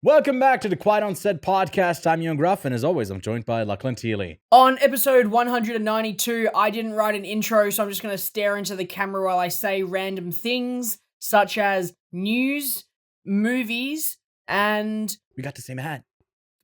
Welcome back to the Quiet on Set podcast. I'm Ewan Gruff, and as always, I'm joined by Lachlan Teely. On episode 192, I didn't write an intro, so I'm just going to stare into the camera while I say random things, such as news, movies, and... We got the same hat.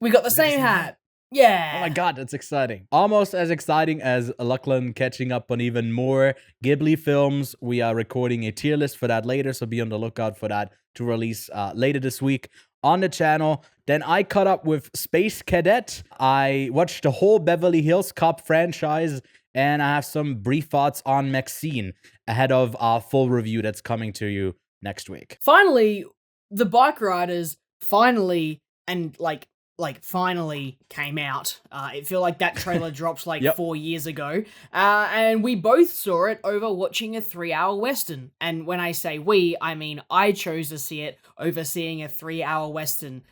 We got the same hat. Yeah. Oh my god, that's exciting. Almost as exciting as Lachlan catching up on even more Ghibli films. We are recording a tier list for that later, so be on the lookout for that to release later this week on the channel. Then I caught up with Space Cadet. I watched the whole Beverly Hills Cop franchise, and I have some brief thoughts on MaXXXine ahead of our full review that's coming to you next week. Finally, the Bikeriders finally came out. It feel like that trailer dropped 4 years ago. And we both saw it over watching a 3-hour Western. And when I say we, I mean I chose to see it over seeing a 3-hour Western.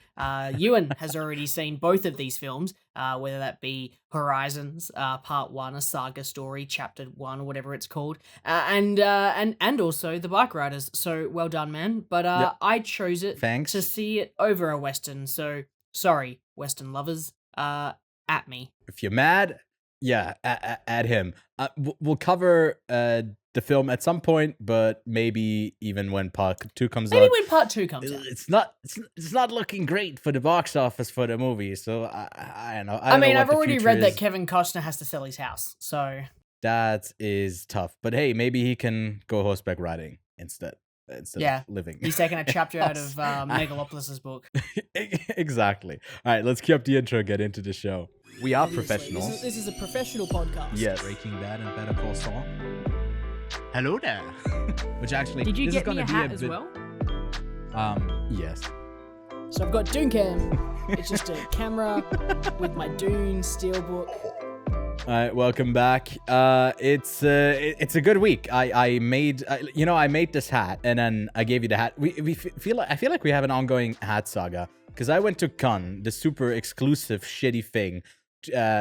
Ewan has already seen both of these films, whether that be Horizons, Part 1, A Saga Story, Chapter 1, or whatever it's called, and also The Bikeriders. So well done, man. But I chose it to see it over a Western, so... Sorry, Western lovers, at me. If you're mad, yeah, at him. We'll cover the film at some point, but maybe even when part 2 comes out. Maybe when part 2 comes out. It's not looking great for the box office for the movie, so I don't know. I mean, I've already read that Kevin Costner has to sell his house, so... That is tough. But hey, maybe he can go horseback riding instead of living. He's taking a chapter out of Megalopolis's book. Exactly. All right, let's keep the intro and get into the show. We are professional. This is a professional podcast. Yes. Breaking Bad and Better Call Saul. Hello there. Which actually, did you get me a hat as well? Yes. So I've got Dooncam. It's just a camera with my Dune steelbook. All right, welcome back. It's a good week. I made this hat, and then I gave you the hat. I feel like we have an ongoing hat saga, because I went to Cannes, the super exclusive shitty thing,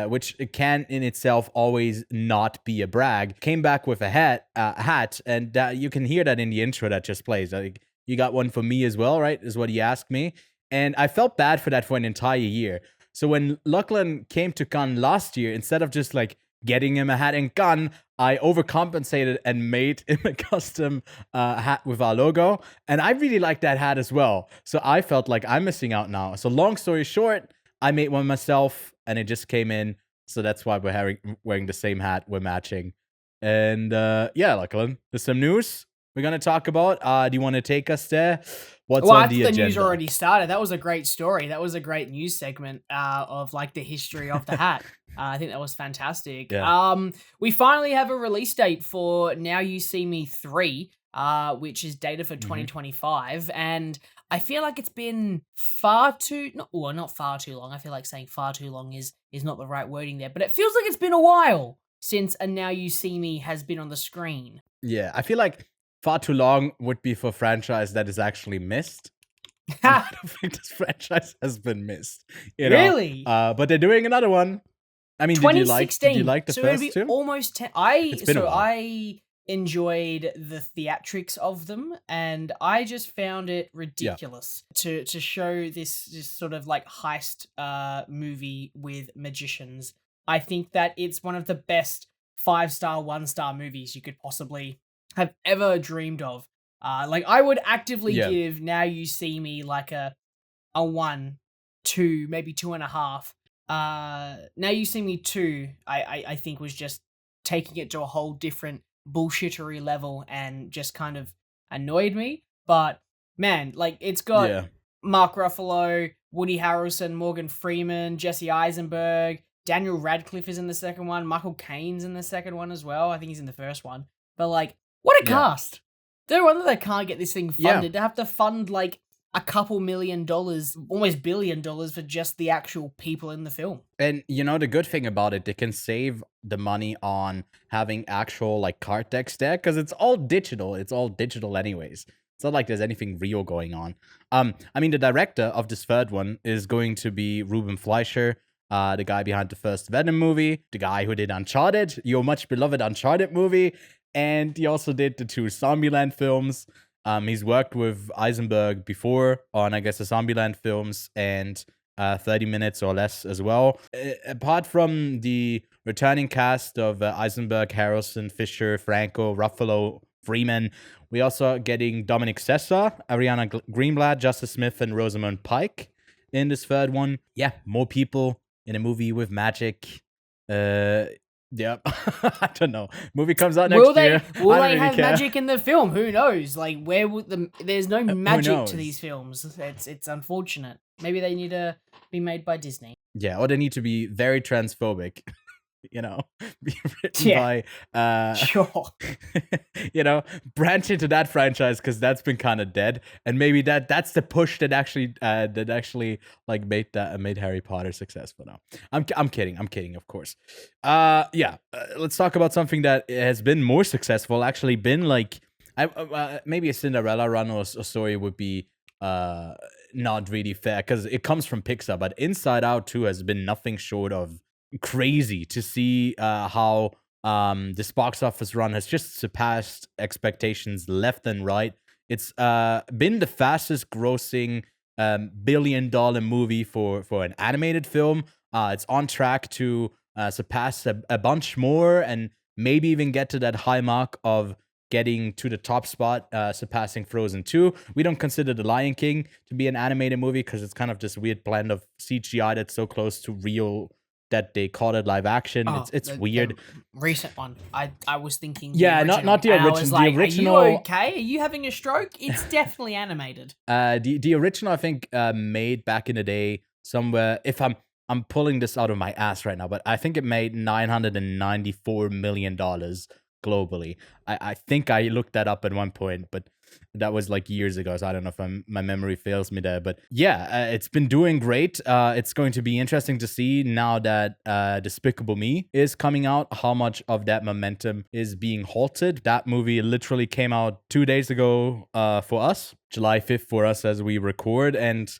which can in itself always not be a brag. Came back with a hat, and you can hear that in the intro that just plays. Like, you got one for me as well, right? Is what he asked me, and I felt bad for that for an entire year. So when Lachlan came to Cannes last year, instead of just getting him a hat in Cannes, I overcompensated and made him a custom hat with our logo. And I really like that hat as well. So I felt like I'm missing out now. So long story short, I made one myself and it just came in. So that's why we're wearing the same hat. We're matching. And Lachlan, there's some news we're going to talk about. Do you want to take us there? What's on the agenda? The news already started. That was a great story. That was a great news segment of the history of the hat. I think that was fantastic. Yeah. We finally have a release date for Now You See Me 3, which is dated for 2025. And I feel like it's been not far too long. I feel like saying far too long is not the right wording there. But it feels like it's been a while since a Now You See Me has been on the screen. Yeah, I feel like far too long would be for a franchise that is actually missed. I don't think this franchise has been missed. Really? But they're doing another one. I mean, did you like the so first it'll be two? Almost 10. I enjoyed the theatrics of them, and I just found it ridiculous to show this sort of heist movie with magicians. I think that it's one of the best 5-star, 1-star movies you could possibly have ever dreamed of. I would actively give Now You See Me a 1, 2, maybe 2.5. Now You See Me 2, I think was just taking it to a whole different bullshittery level and just kind of annoyed me. But man, it's got Mark Ruffalo, Woody Harrelson, Morgan Freeman, Jesse Eisenberg, Daniel Radcliffe is in the second one, Michael Caine's in the second one as well. I think he's in the first one. But what a cast! No wonder they can't get this thing funded. They have to fund a couple $1 million, almost $1 billion for just the actual people in the film. And the good thing about it, they can save the money on having actual card decks there, because it's all digital. It's all digital anyways. It's not like there's anything real going on. I mean, the director of this third one is going to be Ruben Fleischer, the guy behind the first Venom movie, the guy who did Uncharted, your much beloved Uncharted movie. And he also did the 2 Zombieland films. He's worked with Eisenberg before on, I guess, the Zombieland films and 30 Minutes or Less as well. Apart from the returning cast of Eisenberg, Harrelson, Fisher, Franco, Ruffalo, Freeman, we also are getting Dominic Sessa, Ariana Greenblatt, Justice Smith, and Rosamund Pike in this third one. Yeah, more people in a movie with magic. Yeah, I don't know. Movie comes out next year. Will they have magic in the film? Who knows? Like, where would there's no magic to these films. It's unfortunate. Maybe they need to be made by Disney. Yeah, or they need to be very transphobic. Be written by sure. Branch into that franchise, because that's been kind of dead, and maybe that's the push that actually like made Harry Potter successful. Now I'm kidding, of course. Let's talk about something that has been more successful, actually been like maybe a Cinderella run or a story would be not really fair, because it comes from Pixar, but Inside Out 2 has been nothing short of crazy to see how this box office run has just surpassed expectations left and right. It's been the fastest grossing $1 billion movie for an animated film. It's on track to surpass a bunch more, and maybe even get to that high mark of getting to the top spot, surpassing Frozen 2. We don't consider The Lion King to be an animated movie, because it's kind of this weird blend of CGI that's so close to real that they call it live action. It's weird. The recent one, I was thinking. Yeah, not the original. The original. Are you okay? Are you having a stroke? It's definitely animated. The original, I think, made back in the day somewhere. If I'm pulling this out of my ass right now, but I think it made $994 million globally. I think I looked that up at one point, but that was like years ago, so I don't know if my memory fails me there. But yeah, it's been doing great. It's going to be interesting to see now that Despicable Me is coming out, how much of that momentum is being halted. That movie literally came out 2 days ago for us, July 5th for us as we record. And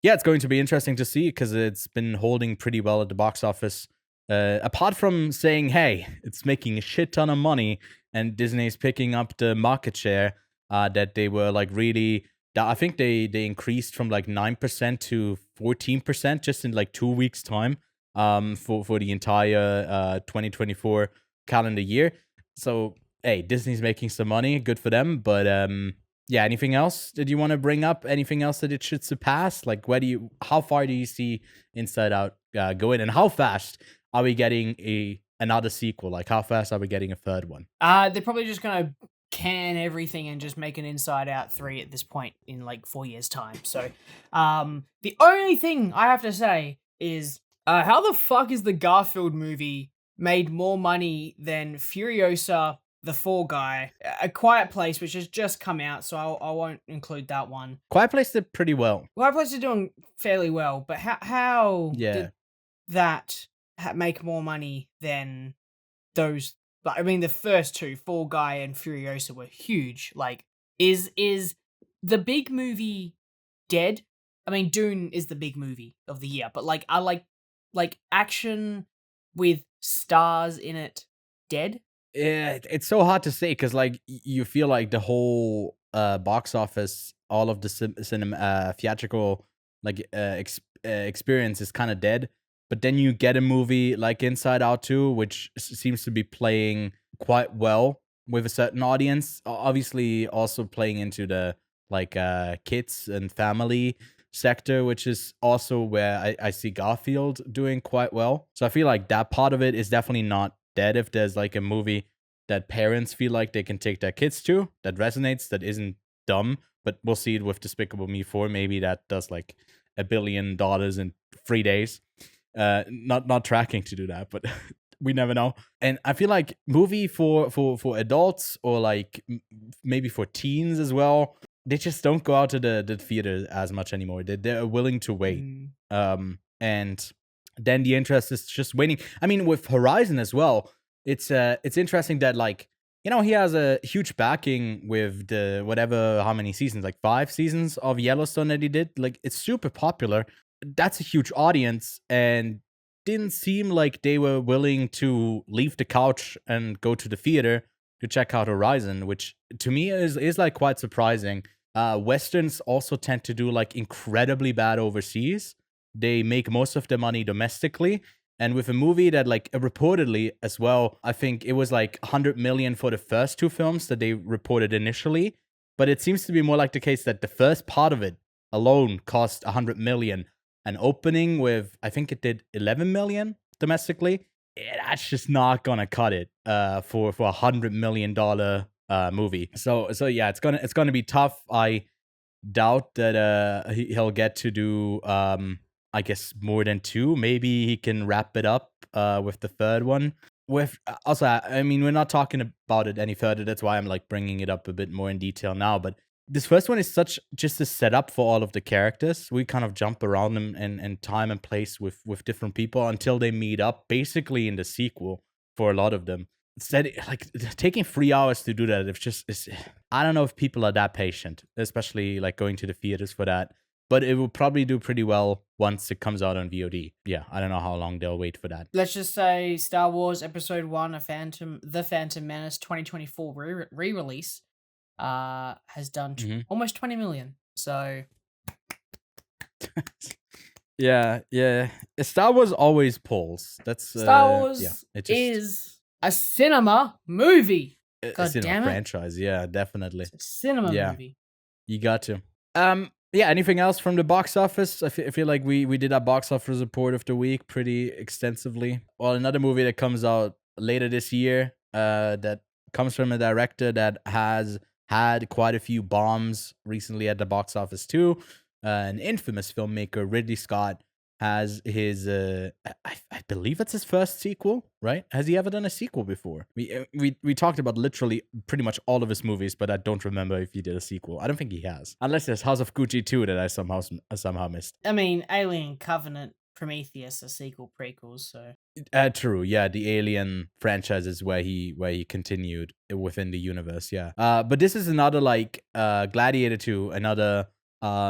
yeah, it's going to be interesting to see, because it's been holding pretty well at the box office. Apart from saying, hey, it's making a shit ton of money and Disney's picking up the market share, that they were like really, I think they increased from like 9% to 14% just in like 2 weeks time, for the entire 2024 calendar year. So hey, Disney's making some money, good for them. But yeah, anything else that you want to bring up? Anything else that it should surpass? Like, how far do you see Inside Out going, and how fast are we getting another sequel? Like, how fast are we getting a third one? They're probably just gonna can everything and just make an Inside Out 3 at this point in like 4 years' time. So, the only thing I have to say is, how the fuck is the Garfield movie made more money than Furiosa, The Fall Guy, A Quiet Place, which has just come out, so I won't include that one. Quiet Place did pretty well. Quiet Place is doing fairly well, but how did that make more money than those? Like, I mean, the first two, Fall Guy and Furiosa, were huge. Like, is the big movie dead? I mean, Dune is the big movie of the year, but like, I like action with stars in it dead? Yeah, it's so hard to say, because like you feel like the whole box office, all of the cinema theatrical like experience is kind of dead. But then you get a movie like Inside Out 2, which seems to be playing quite well with a certain audience. Obviously, also playing into the like kids and family sector, which is also where I see Garfield doing quite well. So I feel like that part of it is definitely not dead. If there's like a movie that parents feel like they can take their kids to, that resonates, that isn't dumb. But we'll see it with Despicable Me 4. Maybe that does like $1 billion in 3 days. Not tracking to do that, but we never know. And I feel like movie for adults, or like maybe for teens as well, they just don't go out to the theater as much anymore. They're willing to wait. And then the interest is just waning. I mean, with Horizon as well, it's interesting that, like, you know, he has a huge backing with the how many seasons, like 5 seasons of Yellowstone that he did. Like, it's super popular. That's a huge audience, and didn't seem like they were willing to leave the couch and go to the theater to check out Horizon, which to me is like quite surprising. Westerns also tend to do like incredibly bad overseas. They make most of their money domestically. And with a movie that like reportedly as well, I think it was like 100 million for the first two films that they reported initially. But it seems to be more like the case that the first part of it alone cost 100 million. And opening with, I think it did 11 million domestically. That's just not gonna cut it for $100 million movie. So yeah, it's gonna be tough. I doubt that he'll get to do I guess more than two. Maybe he can wrap it up with the third one. With also, I mean, we're not talking about it any further. That's why I'm like bringing it up a bit more in detail now. But this first one is such just a setup for all of the characters. We kind of jump around them in time and place with different people until they meet up, basically in the sequel for a lot of them. Instead, like taking 3 hours to do that, it's I don't know if people are that patient, especially like going to the theaters for that. But it will probably do pretty well once it comes out on VOD. Yeah, I don't know how long they'll wait for that. Let's just say Star Wars Episode 1, The Phantom Menace 2024 re-release has done almost 20 million. So... yeah. Star Wars always pulls. That's Star Wars is a cinema movie. A cinema franchise, yeah, definitely. It's a cinema movie. You got to. Yeah, anything else from the box office? I feel like we did our box office report of the week pretty extensively. Well, another movie that comes out later this year that comes from a director that has had quite a few bombs recently at the box office too. An infamous filmmaker, Ridley Scott, has his I believe it's his first sequel, right? Has he ever done a sequel before? We talked about literally pretty much all of his movies, but I don't remember if he did a sequel. I don't think he has, unless there's House of Gucci 2 that I somehow missed. I mean, Alien Covenant, Prometheus are sequel prequels, so true. Yeah, the Alien franchise is where he continued within the universe. Yeah. But this is another like Gladiator 2, another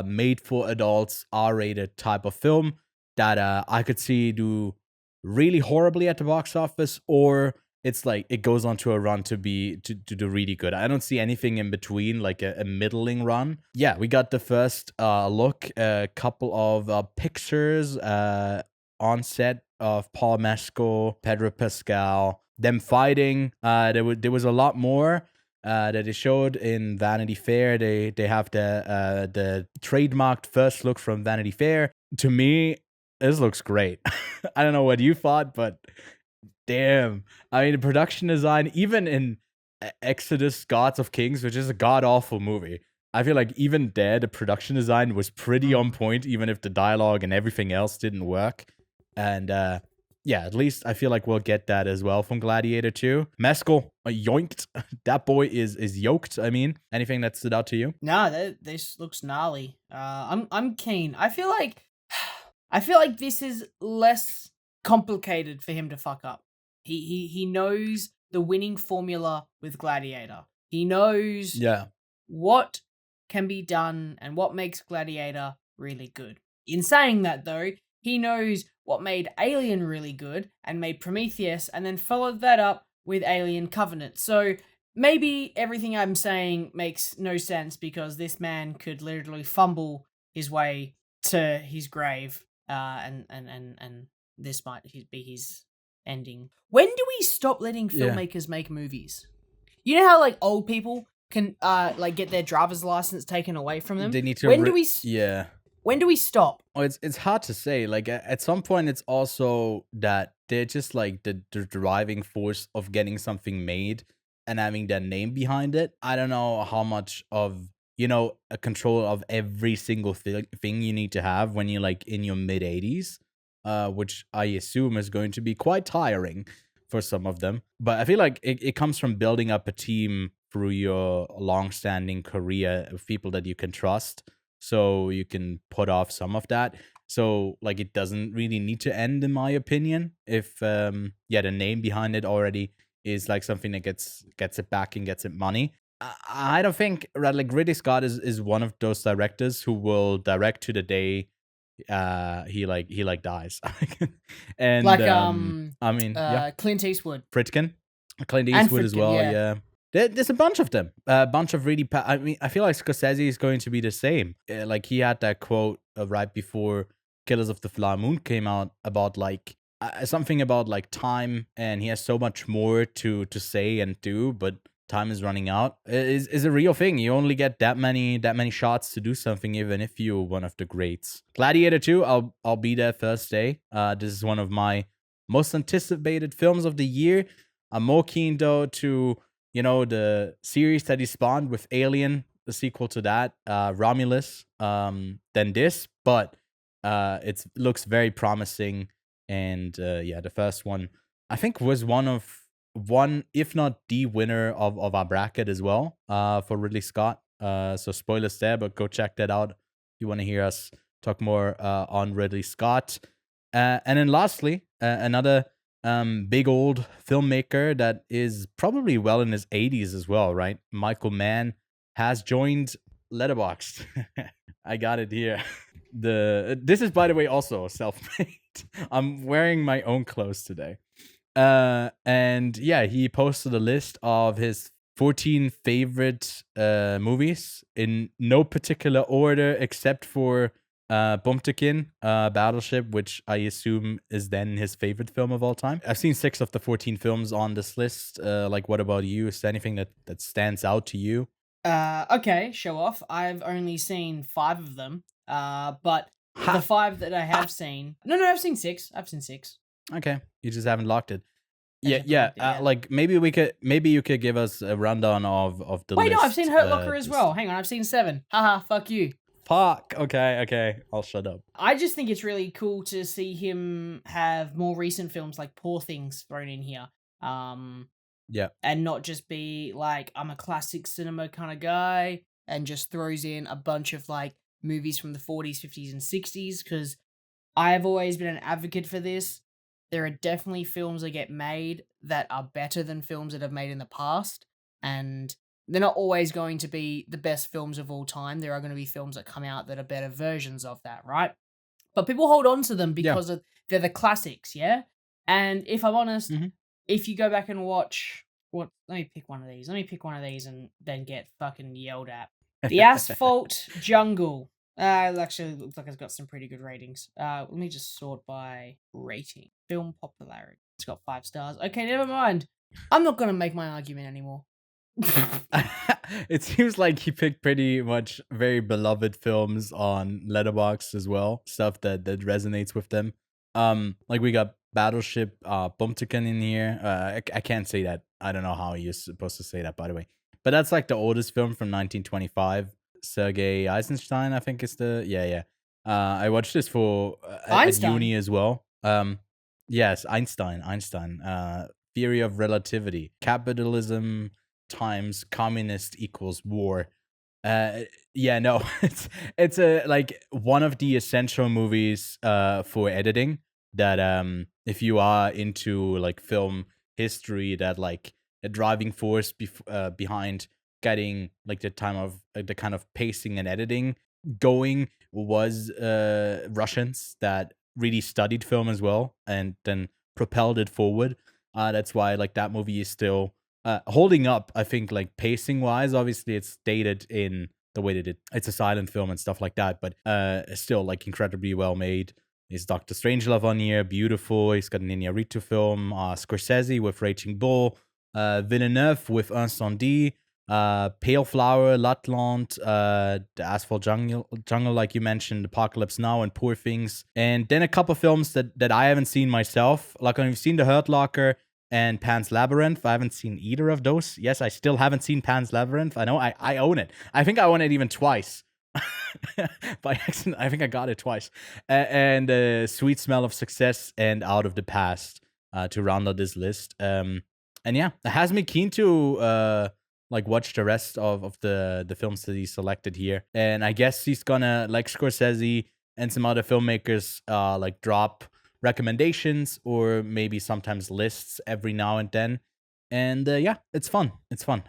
made for adults R-rated type of film that I could see do really horribly at the box office, or it's like it goes on to a run to do really good. I don't see anything in between, like a middling run. Yeah, we got the first look, a couple of pictures on set of Paul Mescal, Pedro Pascal, them fighting. There was a lot more that they showed in Vanity Fair. They have the trademarked first look from Vanity Fair. To me, this looks great. I don't know what you thought, but damn. I mean, the production design, even in Exodus, Gods of Kings, which is a god-awful movie, I feel like even there, the production design was pretty on point, even if the dialogue and everything else didn't work. And yeah, at least I feel like we'll get that as well from Gladiator 2. Mescal, yoinked. That boy is yoked. I mean, anything that stood out to you? No, this looks gnarly. I'm keen. I feel like this is less complicated for him to fuck up. He knows the winning formula with Gladiator. He knows what can be done and what makes Gladiator really good. In saying that, though, he knows what made Alien really good and made Prometheus, and then followed that up with Alien Covenant. So maybe everything I'm saying makes no sense because this man could literally fumble his way to his grave, and this might be his ending. When do we stop letting filmmakers make movies? You know how like old people can like get their driver's license taken away from them? They need to. When do we stop? Oh, it's hard to say. Like at some point, it's also that they're just like the driving force of getting something made and having their name behind it. I don't know how much of a control of every single thing you need to have when you're like in your mid 80s, which I assume is going to be quite tiring for some of them. But I feel like it comes from building up a team through your long-standing career of people that you can trust. So you can put off some of that. So like it doesn't really need to end, in my opinion, if the name behind it already is like something that gets it back and gets it money. I don't think like Ridley Scott is one of those directors who will direct to the day he dies. And like I mean Clint Eastwood. Clint Eastwood as well, yeah. There's a bunch of them. A bunch of really. I mean, I feel like Scorsese is going to be the same. Like he had that quote right before Killers of the Flower Moon came out about like something about like time, and he has so much more to say and do, but time is running out. Is a real thing. You only get that many shots to do something, even if you're one of the greats. Gladiator 2, I'll be there Thursday. This is one of my most anticipated films of the year. I'm more keen though to the series that he spawned with Alien, the sequel to that, Romulus, than this, but it looks very promising. And the first one I think was one, if not the winner of our bracket as well, for Ridley Scott. So spoilers there, but go check that out if you want to hear us talk more on Ridley Scott. And then lastly, another big old filmmaker that is probably well in his 80s as well, right? Micheal Mann has joined Letterboxd. I got it here. This is, by the way, also self-made. I'm wearing my own clothes today. And yeah, he posted a list of his 14 favorite movies in no particular order except for Bumtekin, Battleship, which I assume is then his favorite film of all time. I've seen 6 of the 14 films on this list. Like, what about you? Is there anything that stands out to you? Okay, show off. I've only seen 5 of them. But the 5 that I have seen... No, I've seen 6. Okay, you just haven't locked it. Yeah. Like maybe you could give us a rundown of the list. Wait, no, I've seen Hurt Locker as well. Hang on, I've seen 7. Haha, fuck you. Fuck. Okay. I'll shut up. I just think it's really cool to see him have more recent films like Poor Things thrown in here. Yeah. And not just be like, I'm a classic cinema kind of guy, and just throws in a bunch of like movies from the 40s, 50s, and 60s, because I have always been an advocate for this. There are definitely films that get made that are better than films that have made in the past, and they're not always going to be the best films of all time. There are going to be films that come out that are better versions of that, right? But people hold on to them because they're the classics, yeah? And if I'm honest, if you go back and watch... let me pick one of these and then get fucking yelled at. The Asphalt Jungle. It actually looks like it's got some pretty good ratings. Let me just sort by rating. Film popularity. It's got 5 stars. Okay, never mind. I'm not going to make my argument anymore. It seems like he picked pretty much very beloved films on Letterboxd as well. Stuff that resonates with them. Like we got Battleship, Bumtekin in here. I can't say that. I don't know how you're supposed to say that, by the way. But that's like the oldest film from 1925. Sergei Eisenstein, I think is the... Yeah. I watched this for at uni as well. Yes, Einstein. Theory of Relativity. Capitalism times communist equals war. It's a like one of the essential movies for editing that if you are into like film history, that like a driving force behind getting like the kind of pacing and editing going was Russians that really studied film as well and then propelled it forward. That's why like that movie is still holding up, I think, like pacing wise. Obviously it's dated in the way that it's a silent film and stuff like that, but still like incredibly well made. Is Dr. Strangelove on here, beautiful. He's got an Iñárritu film, Scorsese with Raging Bull, Villeneuve with Incendie, Pale Flower, Lachlan, the Asphalt Jungle, like you mentioned, Apocalypse Now, and Poor Things. And then a couple films that I haven't seen myself. Like I've seen The Hurt Locker and Pan's Labyrinth. I haven't seen either of those. Yes, I still haven't seen Pan's Labyrinth. I know, I own it. I think I own it even twice. By accident. I think I got it twice. And Sweet Smell of Success and Out of the Past to round out this list. And yeah, it has me keen to like watch the rest of the films that he selected here. And I guess he's gonna, like Scorsese and some other filmmakers, like drop recommendations or maybe sometimes lists every now and then. And yeah, it's fun.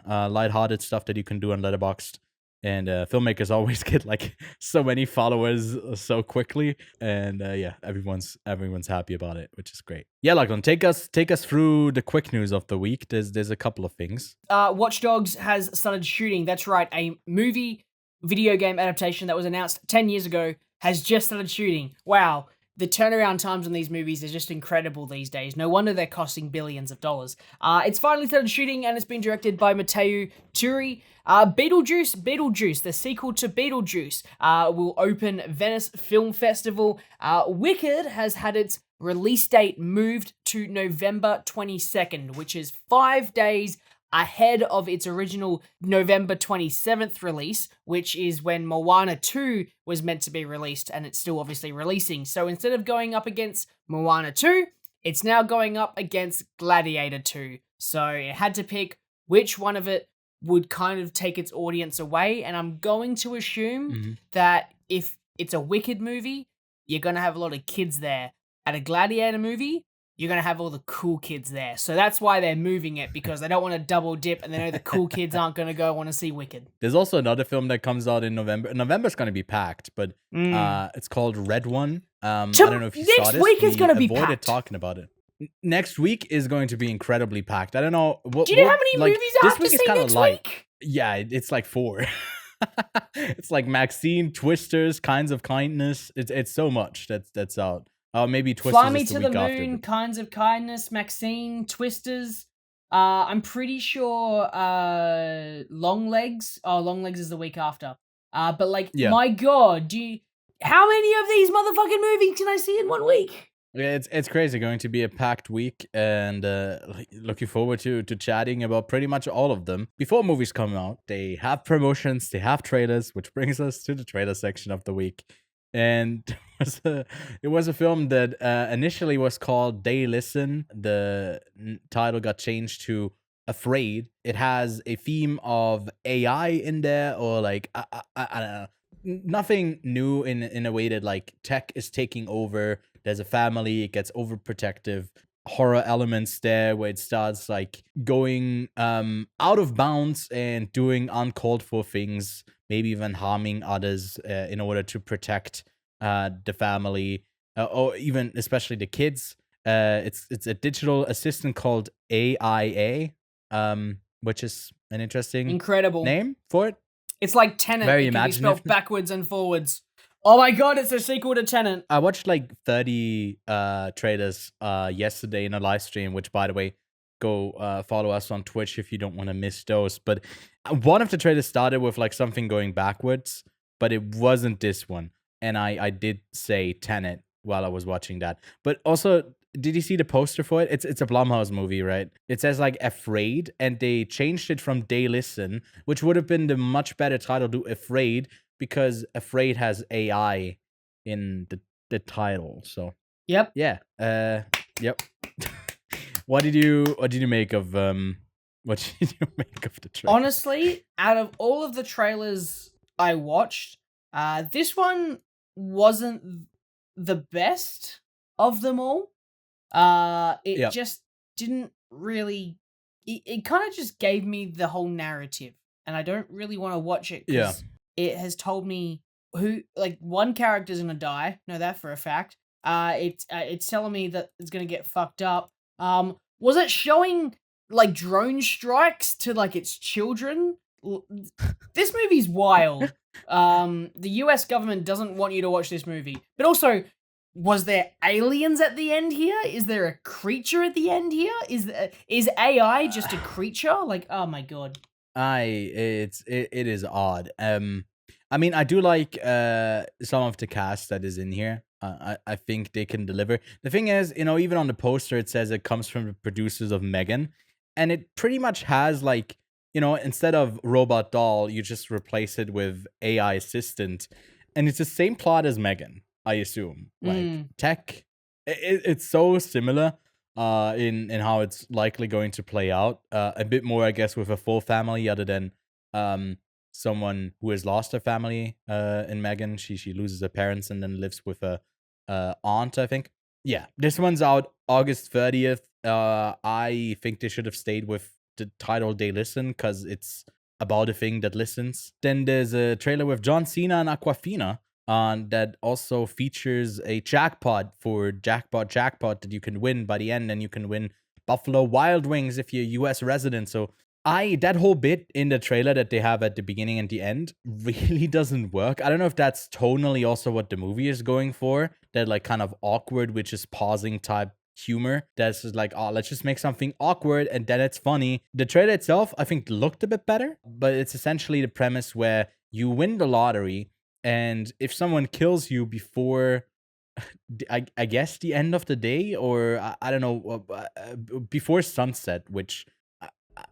Lighthearted stuff that you can do on Letterboxd. And filmmakers always get like so many followers so quickly, and yeah, everyone's happy about it, which is great. Yeah, Lachlan, take us through the quick news of the week. There's a couple of things. Watch Dogs has started shooting. That's right, a video game adaptation that was announced 10 years ago has just started shooting. Wow. The turnaround times on these movies is just incredible these days. No wonder they're costing billions of dollars. It's finally started shooting, and it's been directed by Matteo Turi. Beetlejuice, the sequel to Beetlejuice, will open Venice Film Festival. Wicked has had its release date moved to November 22nd, which is 5 days ahead of its original November 27th release, which is when Moana 2 was meant to be released, and it's still obviously releasing. So instead of going up against Moana 2, it's now going up against Gladiator 2. So it had to pick which one of it would kind of take its audience away, and I'm going to assume that if it's a Wicked movie, you're going to have a lot of kids there. At a Gladiator movie, you're going to have all the cool kids there. So that's why they're moving it, because they don't want to double dip, and they know the cool kids aren't going to go want to see Wicked. There's also another film that comes out in November. November's going to be packed, but it's called Red One. I don't know if you saw this. Next week is going to be avoided packed. Talking about it. Next week is going to be incredibly packed. I don't know. Do you know how many movies I have to see next week? Yeah, it's like 4. It's like MaXXXine, Twisters, Kinds of Kindness. It's so much that's out. Maybe Twisters. Fly Me is to the Moon, after, Kinds of Kindness, MaXXXine, Twisters. I'm pretty sure Long Legs. Oh, Long Legs is the week after. But like, my God, how many of these motherfucking movies can I see in 1 week? Yeah, it's crazy. Going to be a packed week, and looking forward to chatting about pretty much all of them. Before movies come out, they have promotions, they have trailers, which brings us to the trailer section of the week. And it was a film that initially was called They Listen. The title got changed to Afraid. It has a theme of AI in there, or like I don't know, nothing new in a way that like tech is taking over. There's a family, it gets overprotective. Horror elements there where it starts like going out of bounds and doing uncalled for things, maybe even harming others in order to protect the family, or even especially the kids. It's a digital assistant called AIA, which is an incredible name for it. It's like Tenet. Very it can imaginative. be spelled backwards and forwards. Oh my God, it's a sequel to Tenet. I watched like 30 trailers yesterday in a live stream, which, by the way, go follow us on Twitch if you don't want to miss those. But one of the trailers started with like something going backwards, but it wasn't this one. And I did say Tenet while I was watching that. But also, did you see the poster for it? It's a Blumhouse movie, right? It says like Afraid, and they changed it from They Listen, which would have been the much better title to Afraid, because Afraid has AI in the title. So yep. Yeah. Yep. What did you make of the trailer? Honestly, out of all of the trailers I watched, this one wasn't the best of them all. It just didn't really. It kind of just gave me the whole narrative, and I don't really want to watch it because it has told me who, like, one character's gonna die. Know that for a fact. It's telling me that it's gonna get fucked up. Was it showing like drone strikes to like its children? This movie's wild. The US government doesn't want you to watch this movie. But also, was there aliens at the end here? Is there a creature at the end here? Is AI just a creature? Like, oh my God. It is odd. I mean, I do like some of the cast that is in here. I think they can deliver. The thing is, even on the poster, it says it comes from the producers of Megan, and it pretty much has like, instead of robot doll, you just replace it with AI assistant, and it's the same plot as Megan, I assume. Like tech, it's so similar in how it's likely going to play out. A bit more, I guess, with a full family, other than someone who has lost her family in Megan. She loses her parents and then lives with a aunt, I think. Yeah, this one's out August 30th. I think they should have stayed with the title They Listen, because it's about a thing that listens. Then there's a trailer with John Cena and Aquafina that also features a jackpot jackpot that you can win by the end, and you can win Buffalo Wild Wings if you're a US resident. So that whole bit in the trailer that they have at the beginning and the end really doesn't work. I don't know if that's tonally also what the movie is going for, that like kind of awkward, which is pausing type humor. That's just like, oh, let's just make something awkward and then it's funny. The trailer itself, I think, looked a bit better, but it's essentially the premise where you win the lottery, and if someone kills you before, I guess, the end of the day, or I don't know, before sunset, which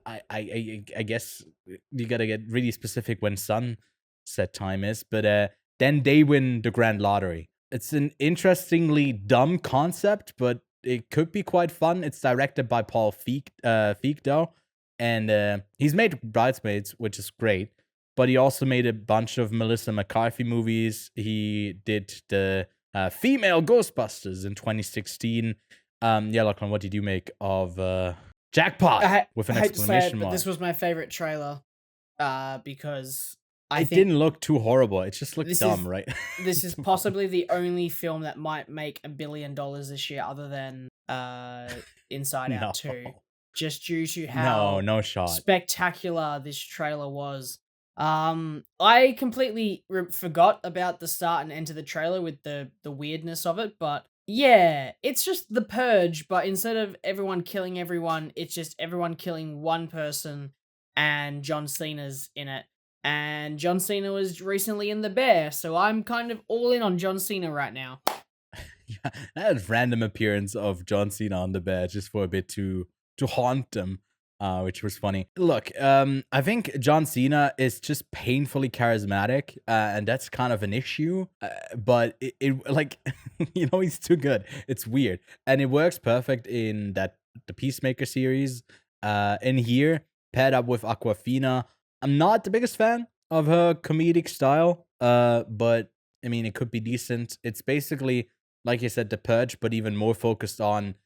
I guess you gotta get really specific when sunset time is, but then they win the grand lottery. It's an interestingly dumb concept, but it could be quite fun. It's directed by Paul Feig though, and he's made Bridesmaids, which is great, but he also made a bunch of Melissa McCarthy movies. He did the female Ghostbusters in 2016. Lachlan, what did you make of Jackpot with an exclamation mark? But this was my favorite trailer because it didn't look too horrible. It just looked dumb, right? This is possibly the only film that might make $1 billion this year, other than Inside Out 2, just due to how no shot spectacular this trailer was. I completely forgot about the start and end of the trailer with the weirdness of it, but yeah, it's just The Purge, but instead of everyone killing everyone, it's just everyone killing one person, and John Cena's in it. And John Cena was recently in The Bear, so I'm kind of all in on John Cena right now. Yeah, that random appearance of John Cena on The Bear just for a bit to haunt them, which was funny. Look, I think John Cena is just painfully charismatic, and that's kind of an issue. But it like, he's too good. It's weird, and it works perfect in the Peacemaker series. In here, paired up with Aquafina. I'm not the biggest fan of her comedic style, but I mean, it could be decent. It's basically, like you said, The Purge, but even more focused on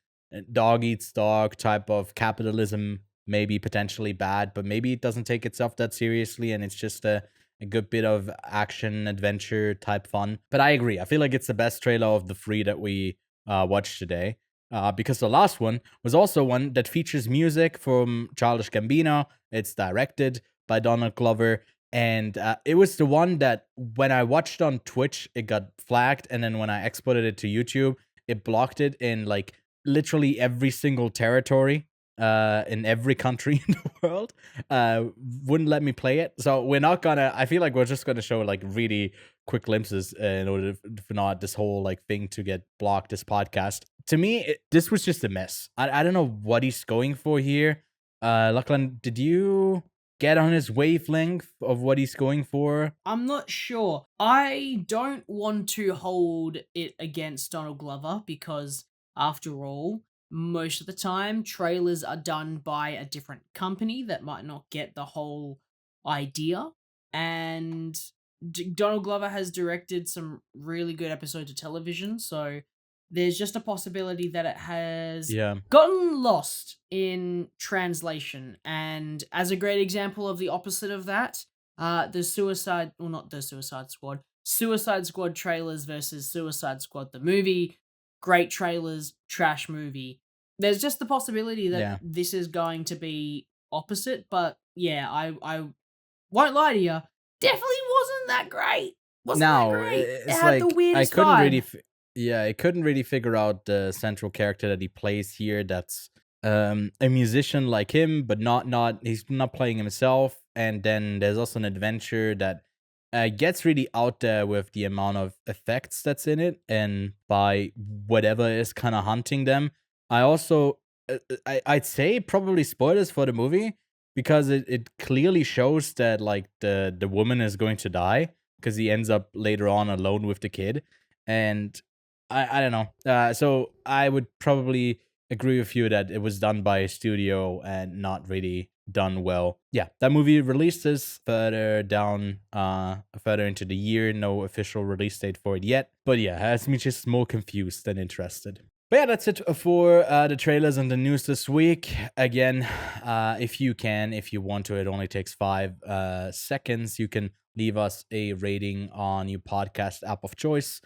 dog eats dog type of capitalism, maybe potentially bad, but maybe it doesn't take itself that seriously, and it's just a good bit of action, adventure type fun. But I agree. I feel like it's the best trailer of the 3 that we watched today, because the last one was also one that features music from Childish Gambino. It's directed by Donald Glover, and it was the one that when I watched on Twitch, it got flagged, and then when I exported it to YouTube, it blocked it in like literally every single territory in every country in the world. Wouldn't let me play it, so we're not gonna. I feel like we're just gonna show like really quick glimpses in order for not this whole like thing to get blocked. This podcast, to me, this was just a mess. I don't know what he's going for here. Lachlan, did you get on his wavelength of what he's going for? I'm not sure. I don't want to hold it against Donald Glover because, after all, most of the time trailers are done by a different company that might not get the whole idea. And Donald Glover has directed some really good episodes of television, so there's just a possibility that it has gotten lost in translation. And as a great example of the opposite of that, Suicide Squad trailers versus Suicide Squad the movie. Great trailers, trash movie. There's just the possibility that this is going to be opposite, but yeah, I won't lie to you, definitely wasn't that great. It had like the weirdest vibe. I couldn't really figure out the central character that he plays here. That's a musician like him, but he's not playing himself. And then there's also an adventure that gets really out there with the amount of effects that's in it, and by whatever is kind of hunting them. I also, I'd say probably spoilers for the movie, because it clearly shows that like the woman is going to die, because he ends up later on alone with the kid. And I don't know. So I would probably agree with you that it was done by a studio and not really done well. Yeah, that movie releases further down, further into the year. No official release date for it yet. But yeah, has me just more confused than interested. But yeah, that's it for the trailers and the news this week. Again, if you want to, it only takes 5 seconds. You can leave us a rating on your podcast app of choice.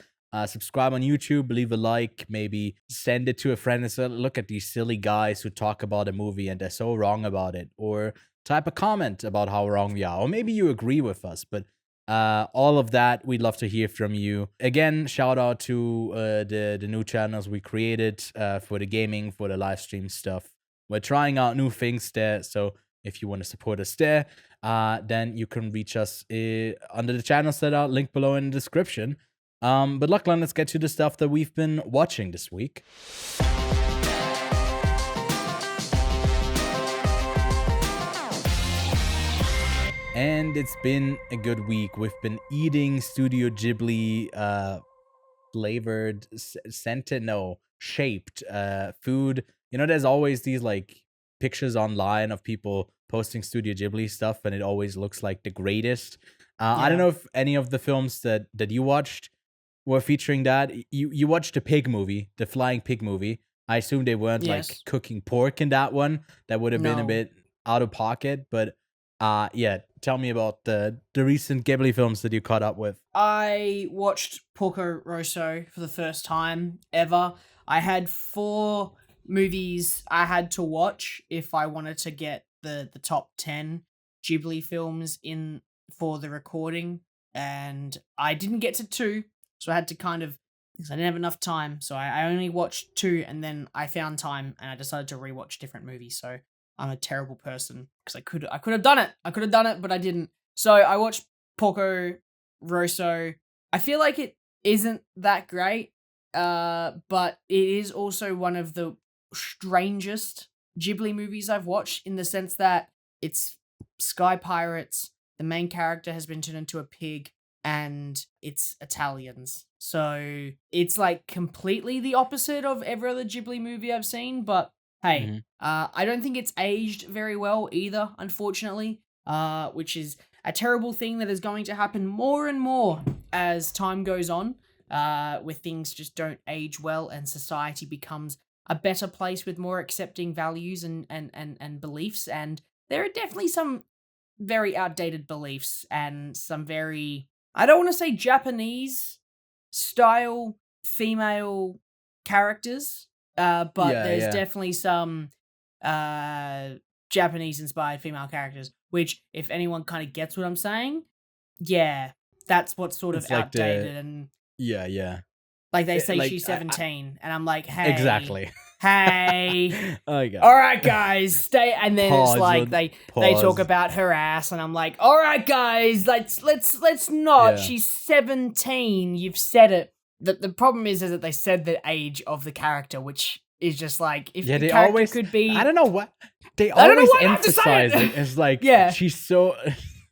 Subscribe on YouTube, leave a like, maybe send it to a friend and say, look at these silly guys who talk about a movie and they're so wrong about it. Or type a comment about how wrong we are. Or maybe you agree with us, but all of that, we'd love to hear from you. Again, shout out to the new channels we created for the gaming, for the live stream stuff. We're trying out new things there, so if you want to support us there, then you can reach us under the channels that are linked below in the description. But Lachlan, let's get to the stuff that we've been watching this week. And it's been a good week. We've been eating Studio Ghibli flavored, shaped food. You know, there's always these like pictures online of people posting Studio Ghibli stuff, and it always looks like the greatest. I don't know if any of the films that you watched were featuring that. You watched the pig movie, the flying pig movie. I assume they weren't like cooking pork in that one. That would have been a bit out of pocket, but yeah, tell me about the recent Ghibli films that you caught up with. I watched Porco Rosso for the first time ever. I had 4 movies I had to watch if I wanted to get the top 10 Ghibli films in for the recording, and I didn't get to 2, so I had to because I didn't have enough time, so I only watched 2, and then I found time, and I decided to rewatch different movies, so I'm a terrible person because I could have done it, but I didn't. So I watched Porco Rosso. I feel like it isn't that great, but it is also one of the strangest Ghibli movies I've watched, in the sense that it's sky pirates, the main character has been turned into a pig, and it's Italians. So it's like completely the opposite of every other Ghibli movie I've seen, but hey, I don't think it's aged very well either, unfortunately, which is a terrible thing that is going to happen more and more as time goes on, where things just don't age well and society becomes a better place with more accepting values and beliefs. And there are definitely some very outdated beliefs and some very, I don't want to say Japanese style female characters, but there's definitely some Japanese-inspired female characters, which, if anyone kind of gets what I'm saying, yeah, that's what's sort of outdated. And like they say, she's 17, and I'm like, hey, exactly. Hey, all right, guys, stay. And then it's like they talk about her ass, and I'm like, all right, guys, let's not. She's 17. You've said it. The problem is that they said the age of the character, which is just like, if the character always could be, I don't know what they always emphasize it. It's like, she's so.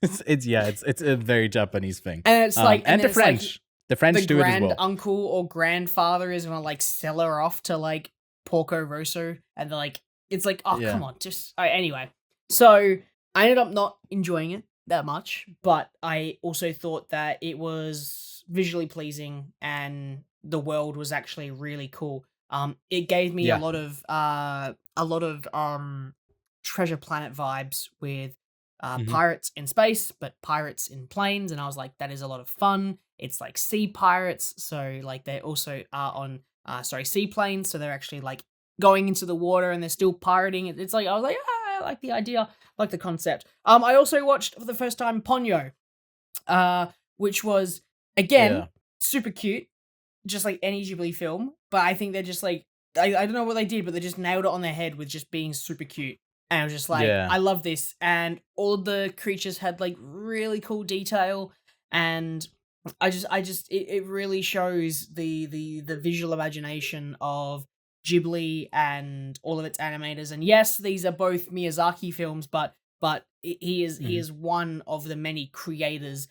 It's a very Japanese thing, and it's like, and the French. Like, the French do it as well. The grand uncle or grandfather is gonna like sell her off to like Porco Rosso, and they're like, it's like, oh come on, just anyway. So I ended up not enjoying it that much, but I also thought that it was visually pleasing and the world was actually really cool. It gave me a lot of Treasure Planet vibes with pirates in space, but pirates in planes, and I was like, that is a lot of fun. It's like sea pirates, so like they also are on seaplanes, so they're actually like going into the water and they're still pirating. It's like, I was like, I like the idea, I like the concept. I also watched for the first time Ponyo, which was again super cute, just like any Ghibli film, but I think they're just like, I don't know what they did, but they just nailed it on their head with just being super cute. And I was just like, I love this. And all of the creatures had like really cool detail, and it really shows the visual imagination of Ghibli and all of its animators. And yes, these are both Miyazaki films, but he is one of the many creators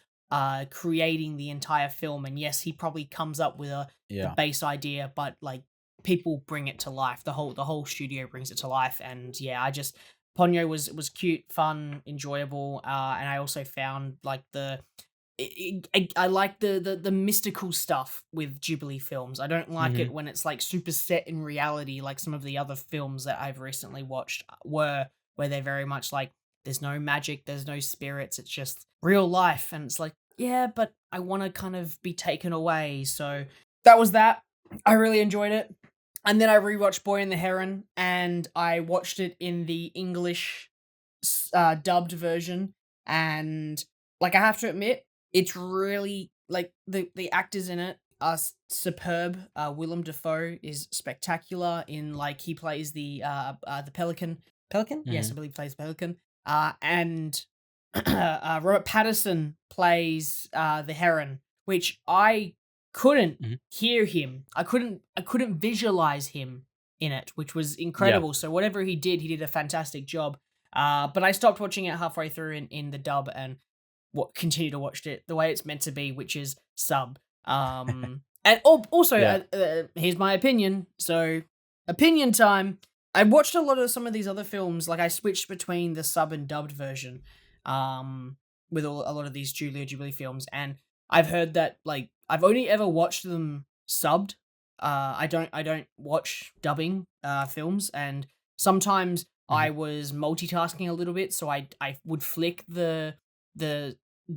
creating the entire film. And yes, he probably comes up with the base idea, but like people bring it to life. The whole studio brings it to life. And Ponyo was cute, fun, enjoyable, and I also found like the I like the mystical stuff with Ghibli films. I don't like it when it's like super set in reality, like some of the other films that I've recently watched were, where they're very much like, there's no magic, there's no spirits, it's just real life. And it's like, yeah, but I want to kind of be taken away. So that was that. I really enjoyed it. And then I rewatched Boy and the Heron, and I watched it in the English dubbed version. And like, I have to admit, it's really like the actors in it are superb. Willem Dafoe is spectacular in, like, he plays the pelican. Pelican? Yes, I believe he plays pelican. And Robert Pattinson plays the heron, which I couldn't hear him. I couldn't visualize him in it, which was incredible. So whatever he did a fantastic job. But I stopped watching it halfway through in the dub and continue to watch it the way it's meant to be, which is sub. And also, here's my opinion. So, opinion time. I watched a lot of some of these other films. Like, I switched between the sub and dubbed version, with a lot of these Studio Ghibli films, and I've heard that, like, I've only ever watched them subbed. I don't watch dubbing films, and sometimes I was multitasking a little bit, so I would flick the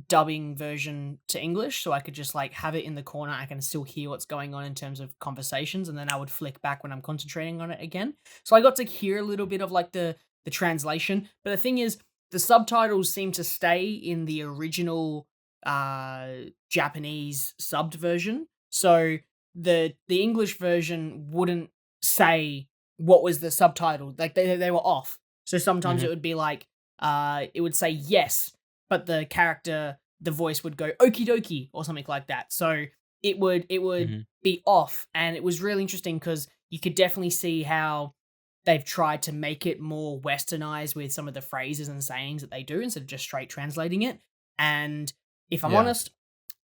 dubbing version to English, so I could just, like, have it in the corner. I can still hear what's going on in terms of conversations, and then I would flick back when I'm concentrating on it again. So I got to hear a little bit of, like, the translation. But the thing is, the subtitles seem to stay in the original Japanese subbed version. So the English version wouldn't say what was the subtitle. Like, they were off. So sometimes it would be like, it would say yes, but the voice would go okie dokie or something like that. So it would be off, and it was really interesting because you could definitely see how they've tried to make it more westernized with some of the phrases and sayings that they do instead of just straight translating it. And if I'm honest,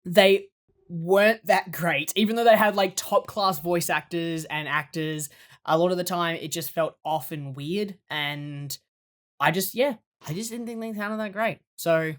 they weren't that great. Even though they had, like, top class voice actors and actors, a lot of the time it just felt off and weird. And I just didn't think they sounded that great. So,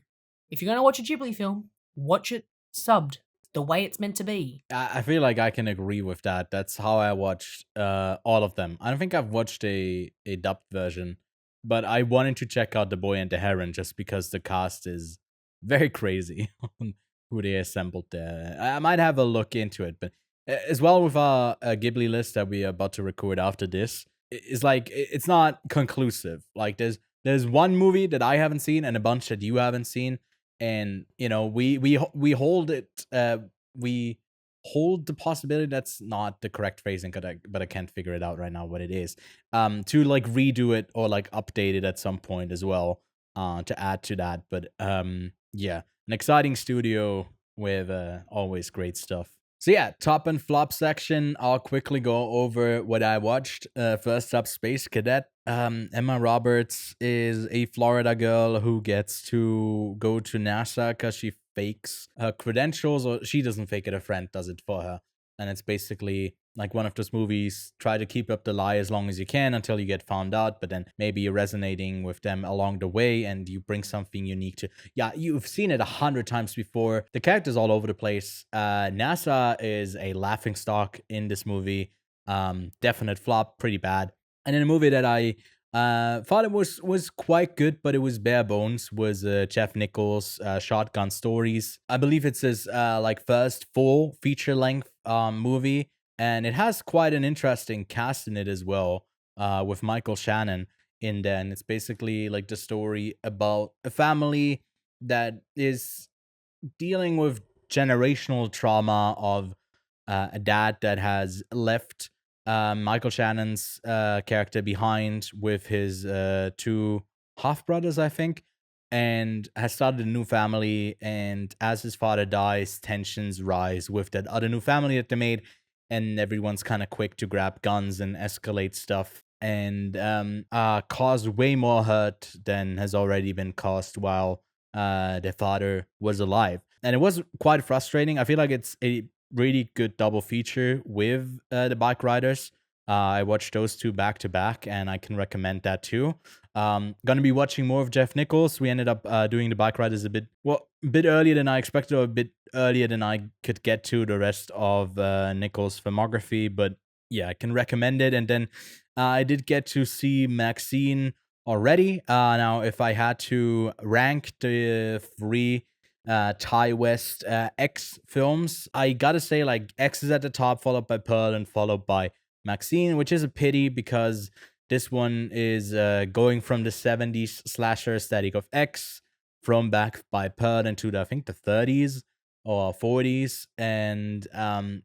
if you're going to watch a Ghibli film, watch it subbed the way it's meant to be. I feel like I can agree with that. That's how I watched all of them. I don't think I've watched a dubbed version, but I wanted to check out The Boy and the Heron just because the cast is very crazy on who they assembled there. I might have a look into it, but as well with our Ghibli list that we are about to record after this, it's like, it's not conclusive. Like, there's one movie that I haven't seen and a bunch that you haven't seen, and we hold it. We hold the possibility, that's not the correct phrasing, but I can't figure it out right now what it is. To, like, redo it or, like, update it at some point as well. To add to that, but yeah, an exciting studio with always great stuff. So yeah, top and flop section. I'll quickly go over what I watched. First up, Space Cadet. Emma Roberts is a Florida girl who gets to go to NASA because she fakes her credentials, or she doesn't fake it, a friend does it for her. And it's basically like one of those movies, try to keep up the lie as long as you can until you get found out, but then maybe you're resonating with them along the way and you bring something unique to... Yeah, you've seen it 100 times before. The characters all over the place. NASA is a laughingstock in this movie. Definite flop, pretty bad. And in a movie that I thought it was quite good, but it was bare bones, was Jeff Nichols' Shotgun Stories. I believe it's his like first full feature-length movie, and it has quite an interesting cast in it as well, with Michael Shannon in there. And it's basically like the story about a family that is dealing with generational trauma of a dad that has left Michael Shannon's character behind with his two half brothers, I think, and has started a new family. And as his father dies, tensions rise with that other new family that they made, and everyone's kind of quick to grab guns and escalate stuff and cause way more hurt than has already been caused while their father was alive. And it was quite frustrating. I feel like it's a really good double feature with the Bikeriders. I watched those two back to back, and I can recommend that too. Gonna be watching more of Jeff Nichols. We ended up doing the Bikeriders a bit earlier than I expected, or a bit earlier than I could get to the rest of Nichols' filmography. But yeah, I can recommend it. And then I did get to see MaXXXine already. Now, if I had to rank the three Ty West X films, I gotta say, like, X is at the top, followed by Pearl, and followed by MaXXXine, which is a pity because this one is going from the 70s slasher aesthetic of X, thrown back by Pearl into I think the 30s or 40s, and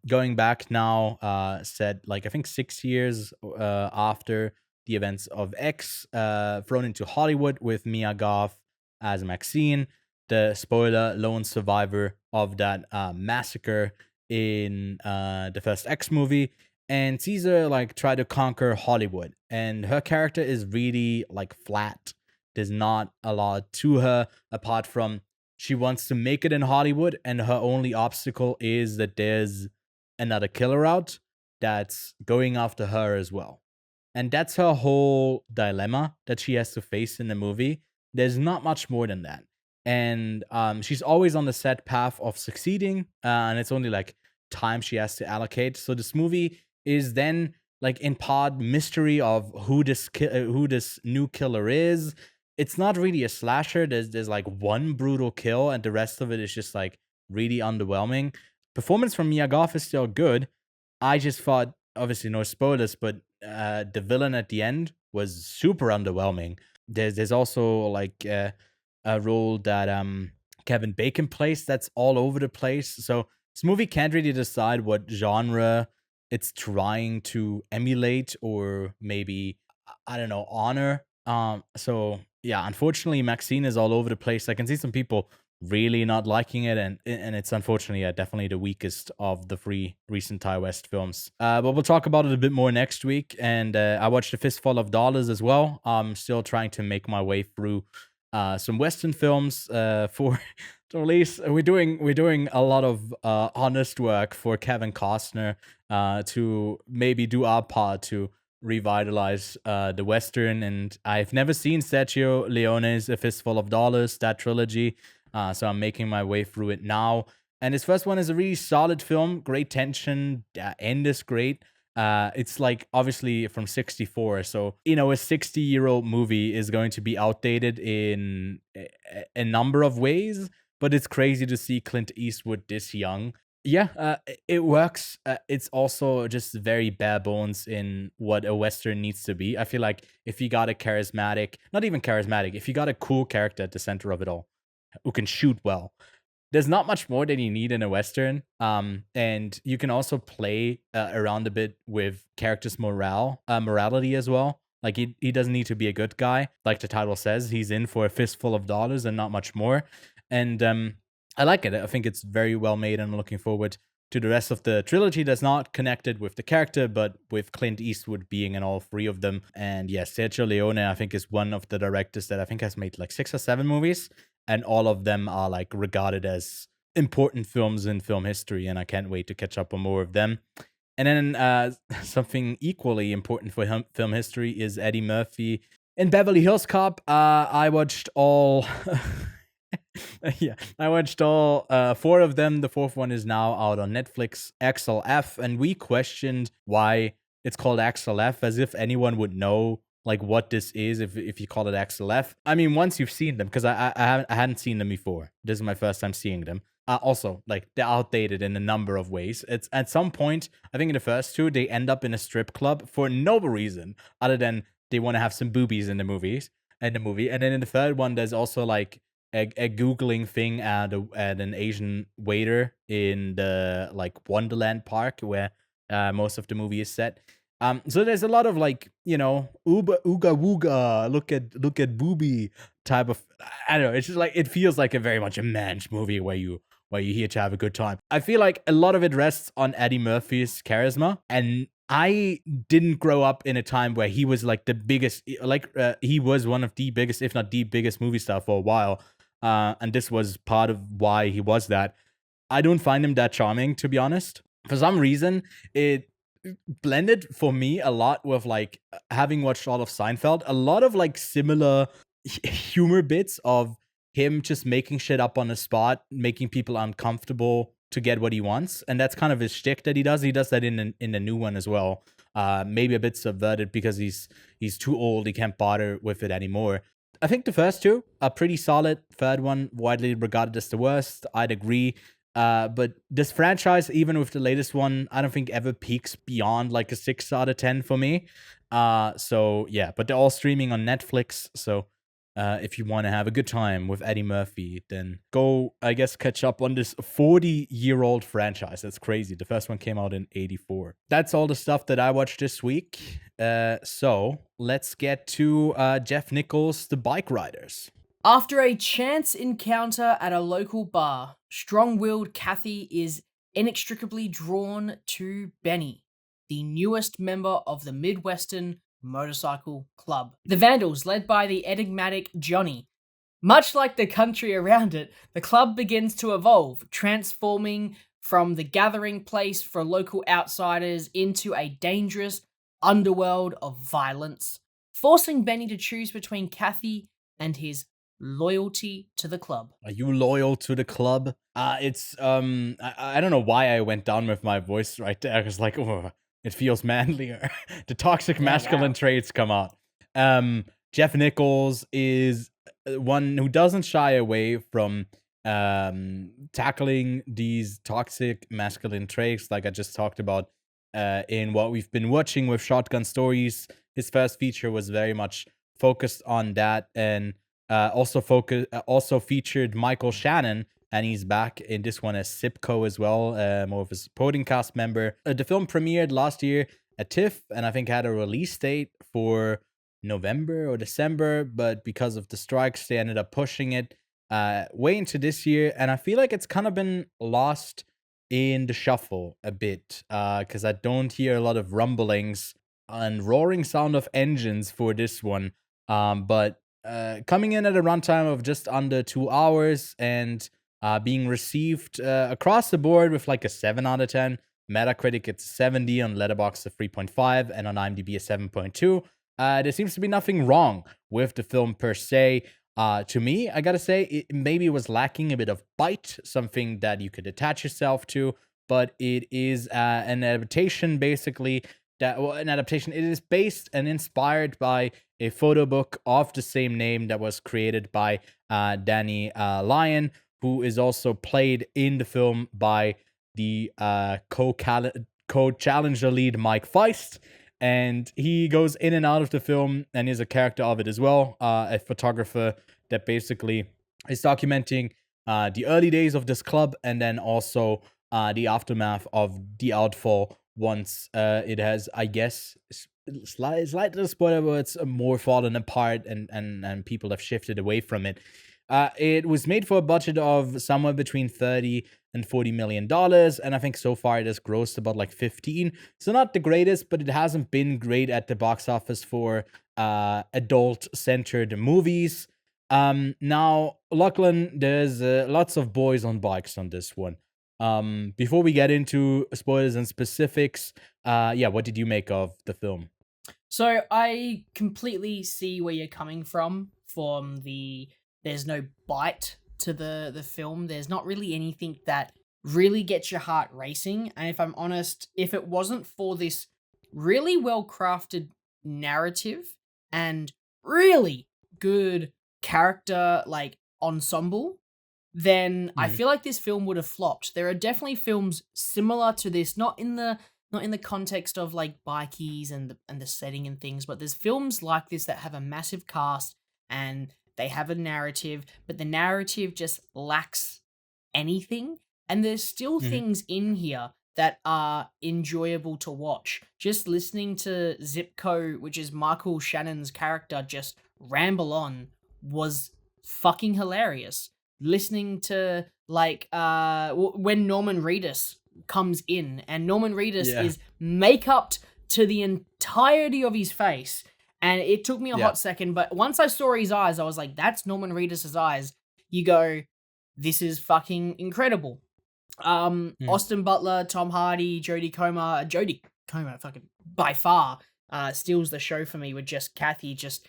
going back now, set like I think 6 years after the events of X, thrown into Hollywood with Mia Goth as MaXXXine, the spoiler lone survivor of that massacre in the first X movie. And Caesar like tried to conquer Hollywood, and her character is really like flat. There's not a lot to her apart from she wants to make it in Hollywood, and her only obstacle is that there's another killer out that's going after her as well. And that's her whole dilemma that she has to face in the movie. There's not much more than that. And she's always on the set path of succeeding, and it's only like time she has to allocate. So this movie is then like in part mystery of who this new killer is. It's not really a slasher. There's like one brutal kill, and the rest of it is just like really underwhelming. Performance from Mia Goth is still good. I just thought, obviously no spoilers, but the villain at the end was super underwhelming. There's also like a role that Kevin Bacon plays that's all over the place. So this movie can't really decide what genre it's trying to emulate or maybe, I don't know, honor. So yeah, unfortunately, MaXXXine is all over the place. I can see some people really not liking it, and it's unfortunately definitely the weakest of the three recent Ty West films. But we'll talk about it a bit more next week. And I watched A Fistful of Dollars as well. I'm still trying to make my way through some Western films for to release. We're doing a lot of honest work for Kevin Costner to maybe do our part to revitalize the Western. And I've never seen Sergio Leone's A Fistful of Dollars, that trilogy. So I'm making my way through it now. And his first one is a really solid film, great tension, end is great. It's like obviously from 64, so a 60-year-old movie is going to be outdated in a number of ways, but it's crazy to see Clint Eastwood this young. Yeah, it works. It's also just very bare bones in what a Western needs to be. I feel like if you got a not even charismatic, if you got a cool character at the center of it all, who can shoot well, there's not much more than you need in a Western. And you can also play around a bit with characters' morality as well. Like he doesn't need to be a good guy. Like the title says, he's in for a fistful of dollars and not much more. And I like it. I think it's very well made, and I'm looking forward to the rest of the trilogy that's not connected with the character, but with Clint Eastwood being in all three of them. And yes, Sergio Leone, I think, is one of the directors that I think has made like 6 or 7 movies, and all of them are like regarded as important films in film history, and I can't wait to catch up on more of them. And then something equally important for film history is Eddie Murphy in Beverly Hills Cop. I watched all... yeah, I watched all 4 of them. The 4th one is now out on Netflix, Axel F. And we questioned why it's called Axel F, as if anyone would know like what this is if you call it Axel F. I mean, once you've seen them, because I hadn't seen them before. This is my first time seeing them. Also, like, they're outdated in a number of ways. It's at some point, I think in the first 2, they end up in a strip club for no reason other than they want to have some boobies in the movie. And then in the 3rd one, there's also like a Googling thing at an Asian waiter in the like Wonderland Park where most of the movie is set. So there's a lot of like, ooga wooga, look at booby type of, I don't know. It's just like, it feels like a very much a man's movie where you're here to have a good time. I feel like a lot of it rests on Eddie Murphy's charisma, and I didn't grow up in a time where he was like the biggest, he was one of the biggest, if not the biggest movie star for a while. And this was part of why he was that. I don't find him that charming, to be honest. For some reason, it blended for me a lot with like having watched all of Seinfeld, a lot of like similar humor bits of him just making shit up on the spot, making people uncomfortable to get what he wants, and that's kind of his shtick that he does. He does that in the new one as well. Maybe a bit subverted because he's too old. He can't bother with it anymore. I think the first two are pretty solid. Third one, widely regarded as the worst. I'd agree. But this franchise, even with the latest one, I don't think ever peaks beyond like a 6 out of 10 for me. So yeah, but they're all streaming on Netflix. So if you want to have a good time with Eddie Murphy, then go, I guess, catch up on this 40-year-old franchise. That's crazy. The first one came out in 1984. That's all the stuff that I watched this week. So let's get to Jeff Nichols' The Bikeriders. After a chance encounter at a local bar, strong-willed Kathy is inextricably drawn to Benny, the newest member of the Midwestern Motorcycle Club. The Vandals, led by the enigmatic Johnny. Much like the country around it, the club begins to evolve, transforming from the gathering place for local outsiders into a dangerous underworld of violence, forcing Benny to choose between Kathy and his loyalty to the club. Are you loyal to the club? It's I don't know why I went down with my voice right there, because like, oh, it feels manlier. The toxic masculine traits come out. Jeff Nichols is one who doesn't shy away from tackling these toxic masculine traits, like I just talked about in what we've been watching with Shotgun Stories. His first feature was very much focused on that, and also featured Michael Shannon, and he's back in this one as Sipco as well, more of a supporting cast member. The film premiered last year at TIFF, and I think had a release date for November or December, but because of the strikes, they ended up pushing it way into this year, and I feel like it's kind of been lost in the shuffle a bit, because I don't hear a lot of rumblings and roaring sound of engines for this one, but coming in at a runtime of just under 2 hours, and being received across the board with like a 7 out of 10. Metacritic, it's 70, on Letterboxd a 3.5, and on IMDb a 7.2. There seems to be nothing wrong with the film per se. To me, I gotta say, it maybe was lacking a bit of bite, something that you could attach yourself to, but it is an adaptation, basically. It is based and inspired by a photo book of the same name that was created by Danny Lyon, who is also played in the film by the co-challenger lead Mike Feist, and he goes in and out of the film and is a character of it as well, a photographer that basically is documenting the early days of this club, and then also the aftermath of the outfall once it has, I guess, slightly spoiler words, more fallen apart, and people have shifted away from it. It was made for a budget of somewhere between $30 and $40 million, and I think so far it has grossed about like 15. So not the greatest, but it hasn't been great at the box office for adult-centered movies. Now, Lachlan, there's lots of boys on bikes on this one. Before we get into spoilers and specifics, what did you make of the film? So I completely see where you're coming from there's no bite to the film. There's not really anything that really gets your heart racing. And if I'm honest, if it wasn't for this really well-crafted narrative and really good character like ensemble, then I feel like this film would have flopped. There are definitely films similar to this, not in the context of like bikies and the setting and things, but there's films like this that have a massive cast and they have a narrative, but the narrative just lacks anything. And there's still things in here that are enjoyable to watch. Just listening to Zipco, which is Michael Shannon's character, just ramble on was fucking hilarious. Listening to like when Norman Reedus comes in, and Norman Reedus is make-upped to the entirety of his face, and it took me a hot second, but once I saw his eyes, I was like, that's Norman Reedus' eyes. You go, this is fucking incredible. Austin Butler, Tom Hardy, Jodie Comer. Jodie Comer fucking by far steals the show for me with just Kathy just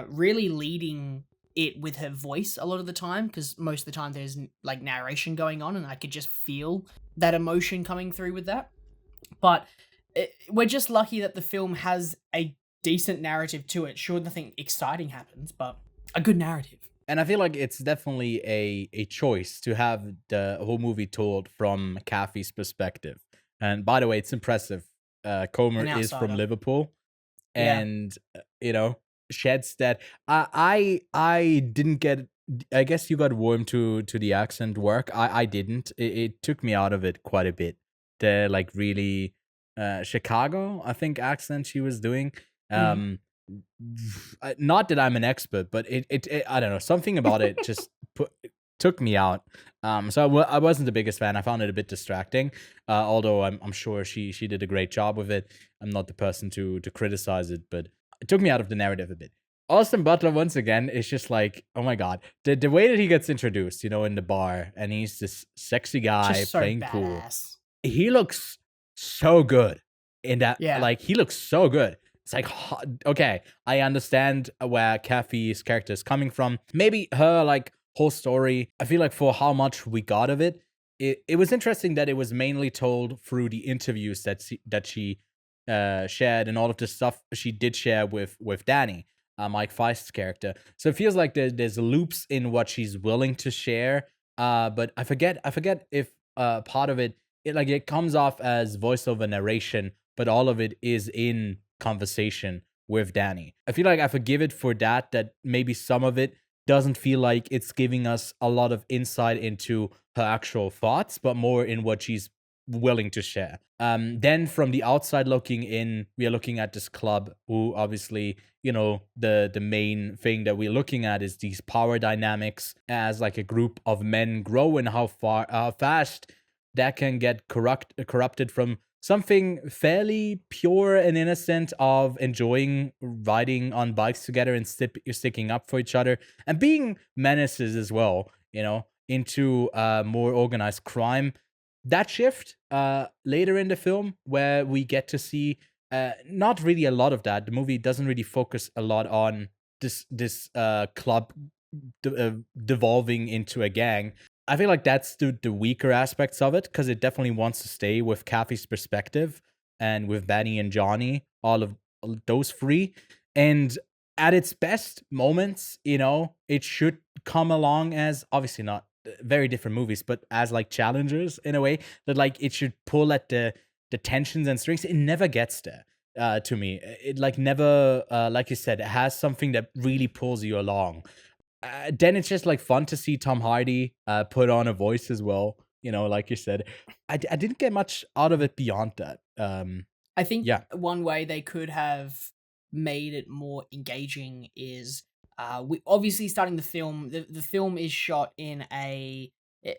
really leading it with her voice a lot of the time, because most of the time there's like narration going on and I could just feel that emotion coming through with that. But we're just lucky that the film has a decent narrative to it. Sure, nothing exciting happens, but a good narrative. And I feel like it's definitely a choice to have the whole movie told from Kathy's perspective. And by the way, it's impressive. Comer is from Liverpool, and sheds that I didn't get. I guess you got warmed to the accent work. I didn't. It took me out of it quite a bit. The like really Chicago, I think, accent she was doing. Not that I'm an expert, but it I don't know, something about it just took me out. So I wasn't the biggest fan. I found it a bit distracting. Although I'm sure she did a great job with it. I'm not the person to criticize it, but it took me out of the narrative a bit. Austin Butler, once again, is just like, oh my god, the way that he gets introduced, in the bar, and he's this sexy guy playing pool. He looks so good in that. Yeah. Like, he looks so good. It's like, okay, I understand where Kathy's character is coming from. Maybe her like whole story. I feel like for how much we got of it, it was interesting that it was mainly told through the interviews that she shared, and all of the stuff she did share with Danny, Mike Feist's character. So it feels like there's loops in what she's willing to share. But I forget if part of it comes off as voiceover narration, but all of it is in conversation with Danny. I feel like I forgive it for that maybe some of it doesn't feel like it's giving us a lot of insight into her actual thoughts, but more in what she's willing to share. Then from the outside looking in, we are looking at this club who obviously, the main thing that we're looking at is these power dynamics as like a group of men grow, and how fast that can get corrupted from something fairly pure and innocent of enjoying riding on bikes together and sticking up for each other and being menaces as well, into more organized crime. That shift later in the film, where we get to see not really a lot of that. The movie doesn't really focus a lot on this club devolving into a gang. I feel like that's the weaker aspects of it, because it definitely wants to stay with Kathy's perspective and with Benny and Johnny, all of those three. And at its best moments, it should come along as, obviously not very different movies, but as like challengers in a way that like it should pull at the tensions and strings. It never gets there to me. It like never, like you said, it has something that really pulls you along. Then it's just like fun to see Tom Hardy put on a voice as well. Like you said, I didn't get much out of it beyond that. I think one way they could have made it more engaging is we obviously starting the film. The film is shot in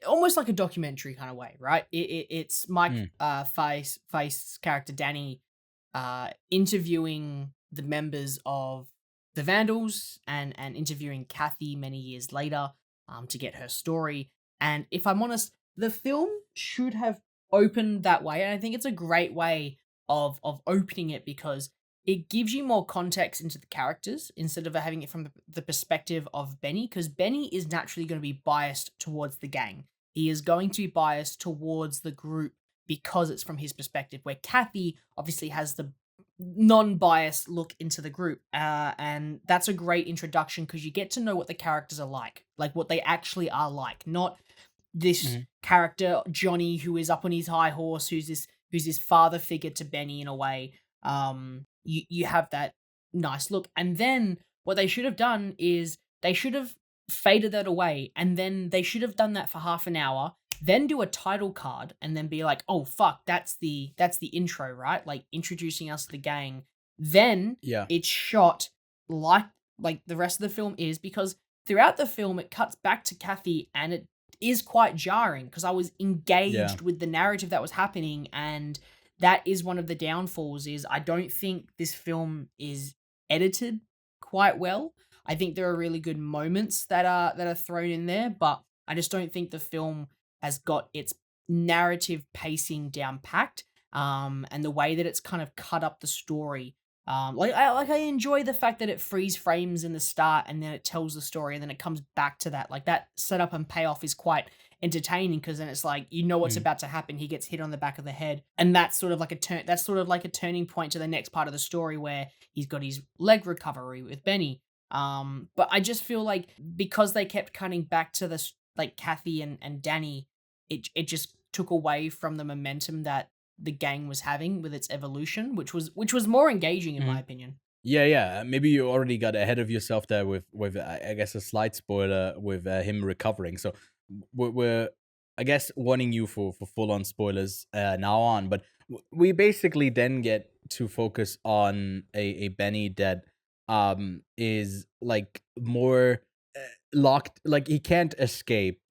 almost like a documentary kind of way, right? It's Mike Feist's character Danny interviewing the members of the Vandals and interviewing Kathy many years later to get her story. And if I'm honest, the film should have opened that way. And I think it's a great way of opening it, because it gives you more context into the characters instead of having it from the perspective of Benny, because Benny is naturally going to be biased towards the gang. He is going to be biased towards the group because it's from his perspective, where Kathy obviously has the non-biased look into the group, and that's a great introduction, because you get to know what the characters are like what they actually are like, not this character Johnny who is up on his high horse, who's this father figure to Benny in a way. You have that nice look, and then what they should have done is they should have faded that away, and then they should have done that for half an hour, then do a title card, and then be like, oh fuck, that's the intro, right? Like introducing us to the gang. Then it's shot like the rest of the film is, because throughout the film it cuts back to Kathy, and it is quite jarring because I was engaged with the narrative that was happening, and that is one of the downfalls. Is I don't think this film is edited quite well. I think there are really good moments that are thrown in there, but I just don't think the film has got its narrative pacing down packed. and the way that it's kind of cut up the story. I enjoy the fact that it freeze frames in the start and then it tells the story and then it comes back to that. Like that setup and payoff is quite entertaining because then it's like you know what's about to happen. He gets hit on the back of the head, and that's sort of like a turn. That's sort of like a turning point to the next part of the story where he's got his leg recovery with Benny. But I just feel like because they kept cutting back to this like Kathy and Danny, it just took away from the momentum that the gang was having with its evolution, which was more engaging in my opinion. Yeah. Maybe you already got ahead of yourself there with I guess a slight spoiler with him recovering. So we're I guess warning you for full on spoilers now on, but we basically then get to focus on a Benny that is like more locked, like he can't escape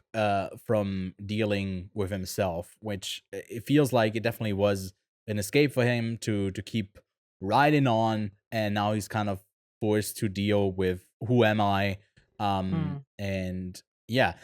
from dealing with himself, which it feels like it definitely was an escape for him to keep riding on, and now he's kind of forced to deal with who am I, and yeah,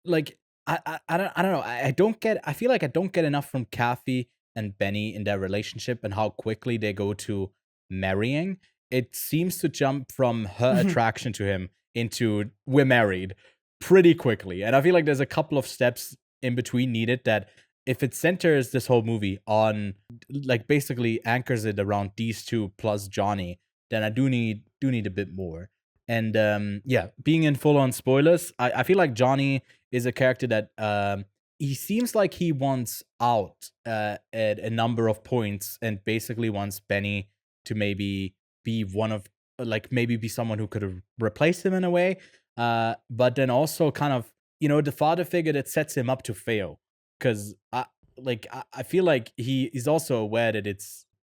like I don't know, I feel like I don't get enough from Kathy and Benny in their relationship and how quickly they go to marrying. It seems to jump from her attraction to him into we're married pretty quickly. And I feel like there's a couple of steps in between needed that if it centers this whole movie on, like basically anchors it around these two plus Johnny, then I do need a bit more. And yeah, being in full on spoilers, I feel like Johnny is a character that he seems like he wants out at a number of points and basically wants Benny to maybe be one of, like maybe be someone who could replace him in a way. But then also kind of, the father figure that sets him up to fail. Because I feel like he is also aware that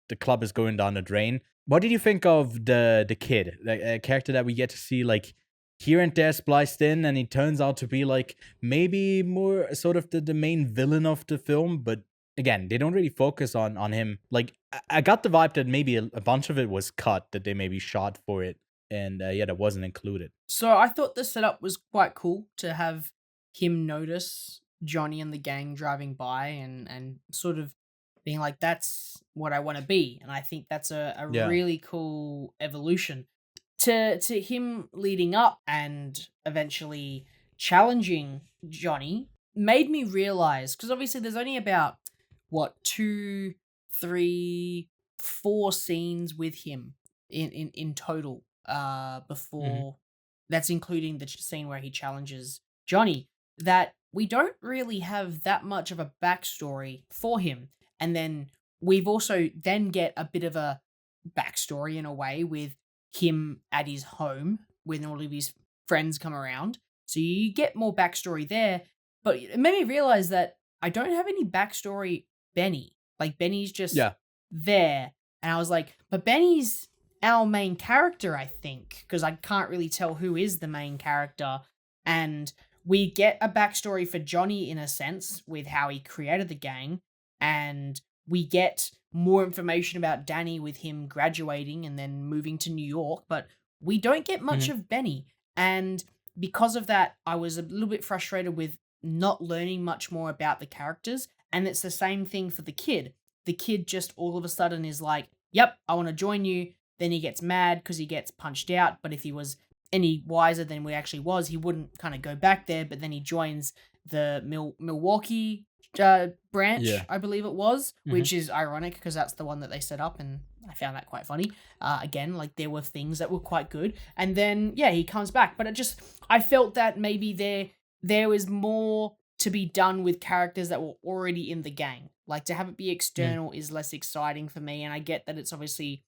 the club is going down the drain. What did you think of the kid, like a character that we get to see like here and there spliced in, and he turns out to be like maybe more sort of the main villain of the film, but again, they don't really focus on him. Like I got the vibe that maybe a bunch of it was cut, that they maybe shot for it, and yeah, that wasn't included. So I thought the setup was quite cool to have him notice Johnny and the gang driving by and sort of being like, that's what I want to be. And I think that's a really cool evolution to him leading up and eventually challenging Johnny. Made me realize, because obviously there's only about 2, 3, 4 scenes with him in total before that's including the scene where he challenges Johnny, that we don't really have that much of a backstory for him. And then we've also then get a bit of a backstory in a way with him at his home when all of his friends come around. So you get more backstory there. But it made me realize that I don't have any backstory Benny. Like Benny's just there. And I was like, but Benny's our main character, I think, because I can't really tell who is the main character. And we get a backstory for Johnny in a sense with how he created the gang, and we get more information about Danny with him graduating and then moving to New York, but we don't get much of Benny. And because of that, I was a little bit frustrated with not learning much more about the characters. And it's the same thing for the kid. The kid just all of a sudden is like, yep, I want to join you. Then he gets mad because he gets punched out. But if he was any wiser than we actually was, he wouldn't kind of go back there. But then he joins the Milwaukee branch, I believe it was, which is ironic because that's the one that they set up, and I found that quite funny. Again, like there were things that were quite good, and then he comes back, but I felt that maybe there was more to be done with characters that were already in the gang. Like to have it be external is less exciting for me, and I get that it's obviously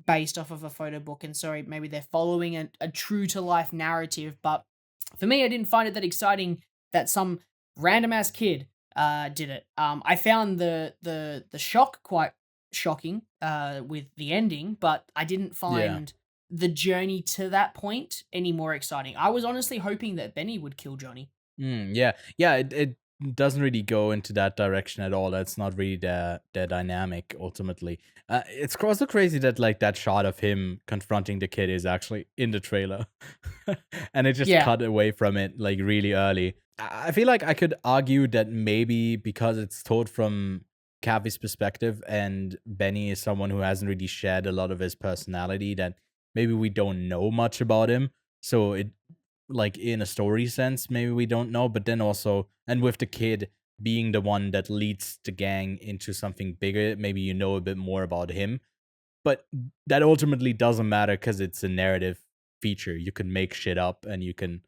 based off of a photo book, and so maybe they're following a true to life narrative, but for me, I didn't find it that exciting that some random ass kid did it. I found the shock quite shocking with the ending, but I didn't find the journey to that point any more exciting. I was honestly hoping that Benny would kill Johnny. It doesn't really go into that direction at all. That's not really their dynamic ultimately. It's also crazy that like that shot of him confronting the kid is actually in the trailer, and it just cut away from it like really early. I feel like I could argue that maybe because it's told from Cavi's perspective, and Benny is someone who hasn't really shared a lot of his personality, that maybe we don't know much about him. So it, like, in a story sense, maybe we don't know, but then also, and with the kid being the one that leads the gang into something bigger, maybe you know a bit more about him. But that ultimately doesn't matter because it's a narrative feature. You can make shit up, and you could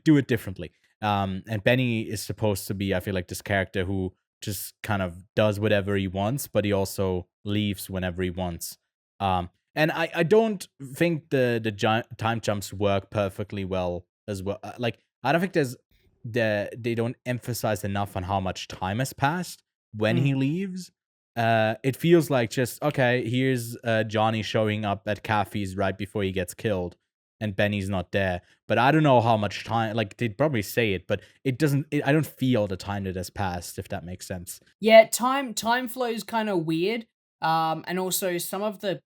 do it differently. And Benny is supposed to be, I feel like, this character who just kind of does whatever he wants, but he also leaves whenever he wants. And I don't think the time jumps work perfectly well as well. Like, I don't think they don't emphasize enough on how much time has passed when he leaves. It feels like just, okay, here's Johnny showing up at cafes right before he gets killed, and Benny's not there. But I don't know how much time, like, they'd probably say it, but it doesn't, I don't feel the time that has passed, if that makes sense. Yeah, time flows kind of weird. And also some of the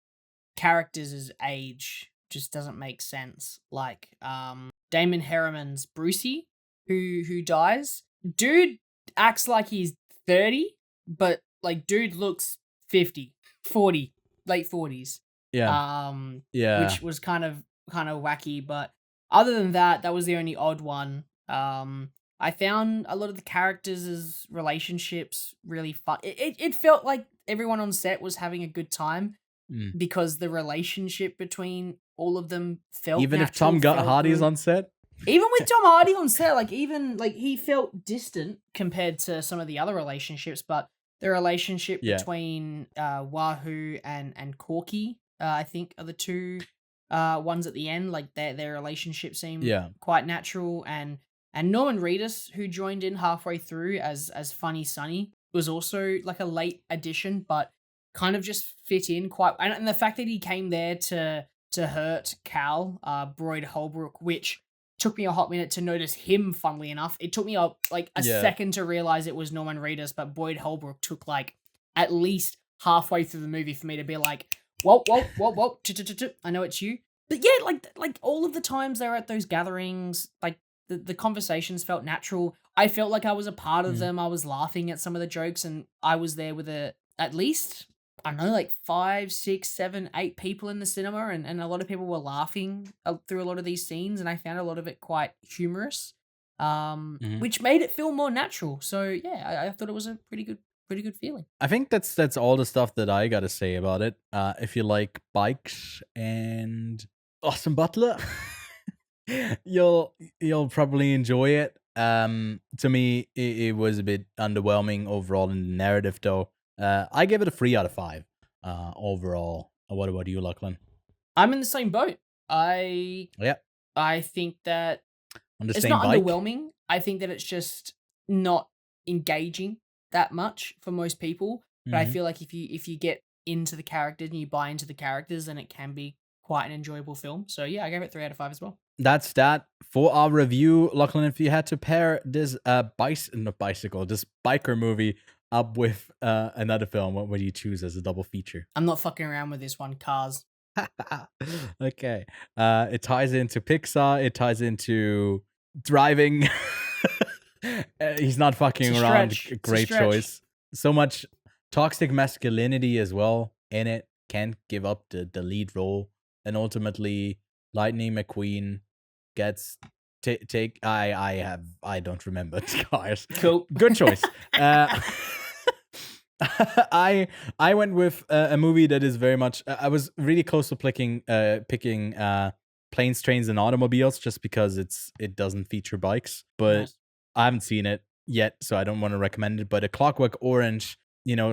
characters' age just doesn't make sense. Like, Damon Herriman's Brucey, who dies. Dude acts like he's 30, but like, dude looks 50, 40, late 40s. Yeah. Which was kind of wacky, but other than that, that was the only odd one. I found a lot of the characters' relationships really fun. It felt like everyone on set was having a good time because the relationship between all of them felt even natural, if Tom Hardy's on set. Even with Tom Hardy on set, like, even like, he felt distant compared to some of the other relationships, but the relationship between Wahoo and Corky, I think, are the two ones at the end. Like, their relationship seemed quite natural, and Norman Reedus, who joined in halfway through as Funny Sonny, was also like a late addition, but kind of just fit in quite. And the fact that he came there to hurt Cal, Boyd Holbrook, which took me a hot minute to notice him, funnily enough. It took me a second to realize it was Norman Reedus, but Boyd Holbrook took like at least halfway through the movie for me to be like, whoa, I know it's you. But yeah, like all of the times they were at those gatherings, like the conversations felt natural. I felt like I was a part of them. I was laughing at some of the jokes, and I was there with at least, I don't know, like 5, 6, 7, 8 people in the cinema, and a lot of people were laughing through a lot of these scenes, and I found a lot of it quite humorous, which made it feel more natural. So yeah, I thought it was a pretty good feeling. I think that's all the stuff that I gotta say about it. If you like bikes and Austin Butler, you'll probably enjoy it. To me, it was a bit underwhelming overall in the narrative, though. I give it a 3 out of 5 overall. What about you, Lachlan? I'm in the same boat. I think that it's not underwhelming. I think that it's just not engaging that much for most people. But I feel like if you get into the characters and you buy into the characters, then it can be quite an enjoyable film. So yeah, I gave it 3 out of 5 as well. That's that for our review. Lachlan, if you had to pair this this biker movie up with another film, what would you choose as a double feature? I'm not fucking around with this one. Cars. Okay. It ties into Pixar. It ties into driving. He's not fucking around. Great choice. So much toxic masculinity as well in it. Can't give up the lead role. And ultimately, Lightning McQueen gets I don't remember Cars. Cool. Good choice. I went with a movie that is very much. I was really close to picking Planes, Trains, and Automobiles, just because it doesn't feature bikes, but nice. I haven't seen it yet, so I don't want to recommend it. But A Clockwork Orange,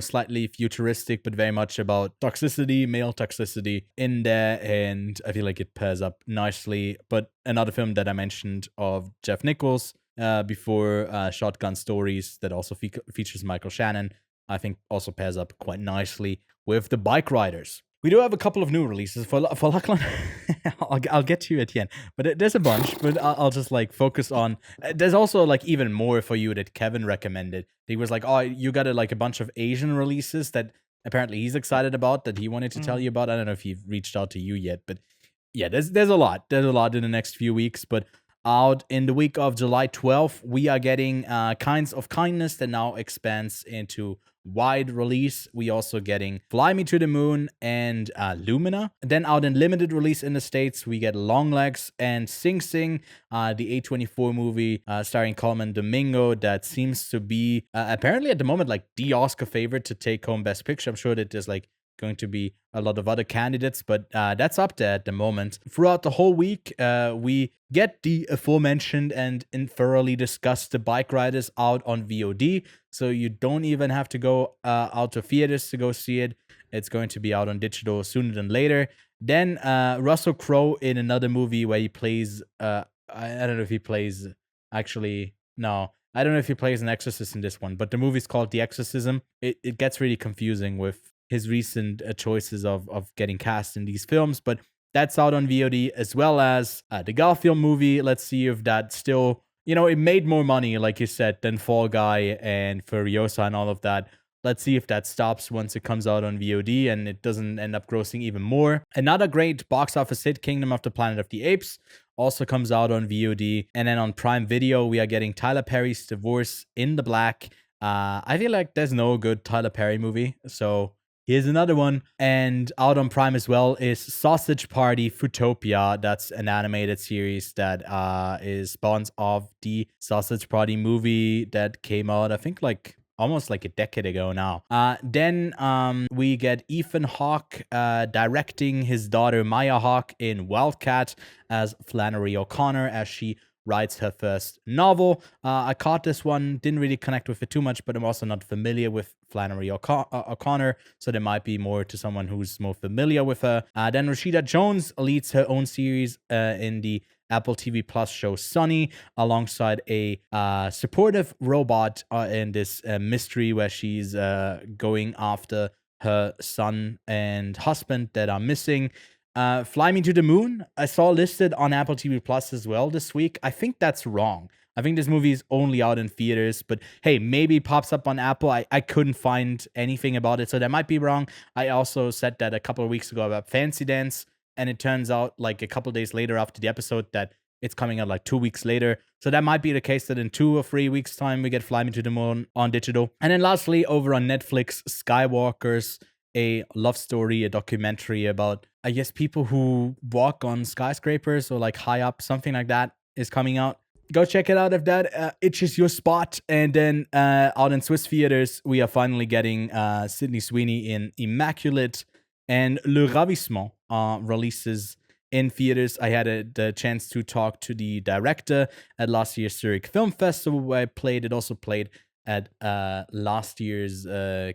slightly futuristic, but very much about toxicity, male toxicity in there, and I feel like it pairs up nicely. But another film that I mentioned of Jeff Nichols before, Shotgun Stories, that also features Michael Shannon, I think also pairs up quite nicely with the Bikeriders. We do have a couple of new releases for Lachlan. I'll get to you at the end, but there's a bunch. But I'll just focus on. There's also even more for you that Kevin recommended. He was like, "Oh, you got a bunch of Asian releases that apparently he's excited about, that he wanted to tell you about." I don't know if he reached out to you yet, but yeah, there's a lot. There's a lot in the next few weeks. But out in the week of July 12th, we are getting Kinds of Kindness, that now expands into wide release, we also getting Fly Me to the Moon and Lumina. And then out in limited release in the States, we get Longlegs and Sing Sing, the A24 movie starring Colman Domingo that seems to be apparently at the moment like the Oscar favorite to take home Best Picture. I'm sure that there's like going to be a lot of other candidates, but that's up there at the moment. Throughout the whole week, we get the aforementioned and thoroughly discussed The Bikeriders out on VOD, so you don't even have to go out to theaters to go see it. It's going to be out on digital sooner than later. Then Russell Crowe in another movie where he plays, I don't know if he plays, actually, no. I don't know if he plays an exorcist in this one, but the movie's called The Exorcism. It gets really confusing with his recent choices of getting cast in these films, but that's out on VOD, as well as the Garfield movie. Let's see if that still, it made more money, like you said, than Fall Guy and Furiosa and all of that. Let's see if that stops once it comes out on VOD and it doesn't end up grossing even more. Another great box office hit, Kingdom of the Planet of the Apes, also comes out on VOD. And then on Prime Video, we are getting Tyler Perry's Divorce in the Black. I feel like there's no good Tyler Perry movie, so here's another one. And out on Prime as well is Sausage Party Footopia. That's an animated series that is spawns of the Sausage Party movie that came out, I think, like almost like a decade ago now. Then we get Ethan Hawke directing his daughter Maya Hawke in Wildcat as Flannery O'Connor as she writes her first novel. I caught this one, didn't really connect with it too much, but I'm also not familiar with Flannery O'Connor, so there might be more to someone who's more familiar with her. Then Rashida Jones leads her own series in the Apple TV Plus show Sunny, alongside a supportive robot in this mystery where she's going after her son and husband that are missing. Fly Me to the Moon, I saw listed on Apple TV Plus as well this week. I think that's wrong. I think this movie is only out in theaters, but hey, maybe it pops up on Apple. I couldn't find anything about it, so that might be wrong. I also said that a couple of weeks ago about Fancy Dance, and it turns out like a couple of days later after the episode that it's coming out like 2 weeks later. So that might be the case that in 2 or 3 weeks' time, we get Fly Me to the Moon on digital. And then lastly, over on Netflix, Skywalkers, a love story, a documentary about, I guess, people who walk on skyscrapers or like high up, something like that is coming out. Go check it out if that itches your spot. And then out in Swiss theaters, we are finally getting Sydney Sweeney in Immaculate, and Le Ravissement releases in theaters. I had the chance to talk to the director at last year's Zurich Film Festival where I played. It also played at last year's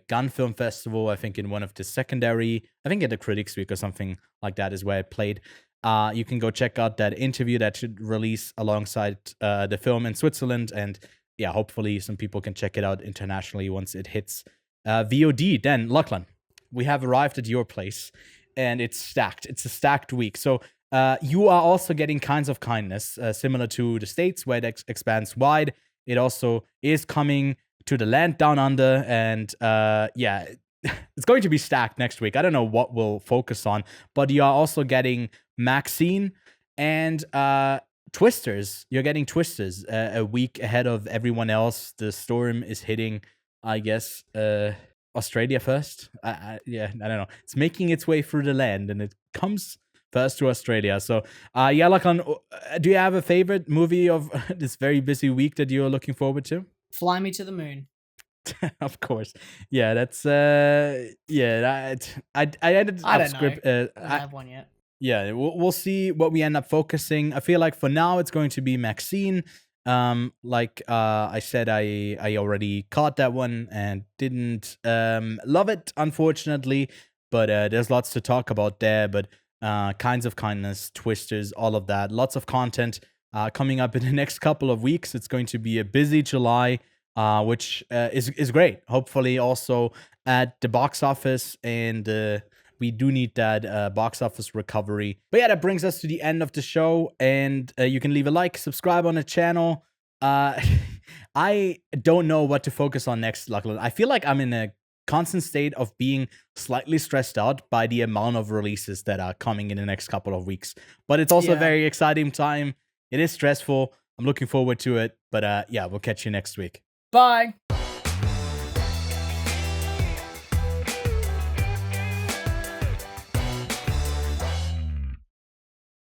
Gun Film Festival, I think in one of the secondary, I think at the Critics Week or something like that is where I played. You can go check out that interview that should release alongside the film in Switzerland. And yeah, hopefully some people can check it out internationally once it hits VOD. Then, Lachlan, we have arrived at your place and it's stacked. It's a stacked week. So you are also getting Kinds of Kindness, similar to the States where it expands wide. It also is coming to the land down under. And yeah, it's going to be stacked next week. I don't know what we'll focus on, but you are also getting MaXXXine and Twisters. You're getting Twisters a week ahead of everyone else. The storm is hitting, I guess, Australia first. Yeah, I don't know. It's making its way through the land and it comes first to Australia. So, yeah, Lachlan, do you have a favorite movie of this very busy week that you're looking forward to? Fly Me to the Moon. Of course. Yeah, that's yeah, I ended up script. I don't have one yet. Yeah, we'll see what we end up focusing. I feel like for now it's going to be MaXXXine. Like I said, I already caught that one and didn't love it, unfortunately. But there's lots to talk about there. But Kinds of Kindness, Twisters, all of that, lots of content coming up in the next couple of weeks. It's going to be a busy July, which is great. Hopefully, also at the box office, and we do need that box office recovery. But yeah, that brings us to the end of the show, and you can leave a like, subscribe on the channel. I don't know what to focus on next, Lachlan. I feel like I'm in a constant state of being slightly stressed out by the amount of releases that are coming in the next couple of weeks. But it's also a very exciting time. It is stressful. I'm looking forward to it. But yeah, we'll catch you next week. Bye.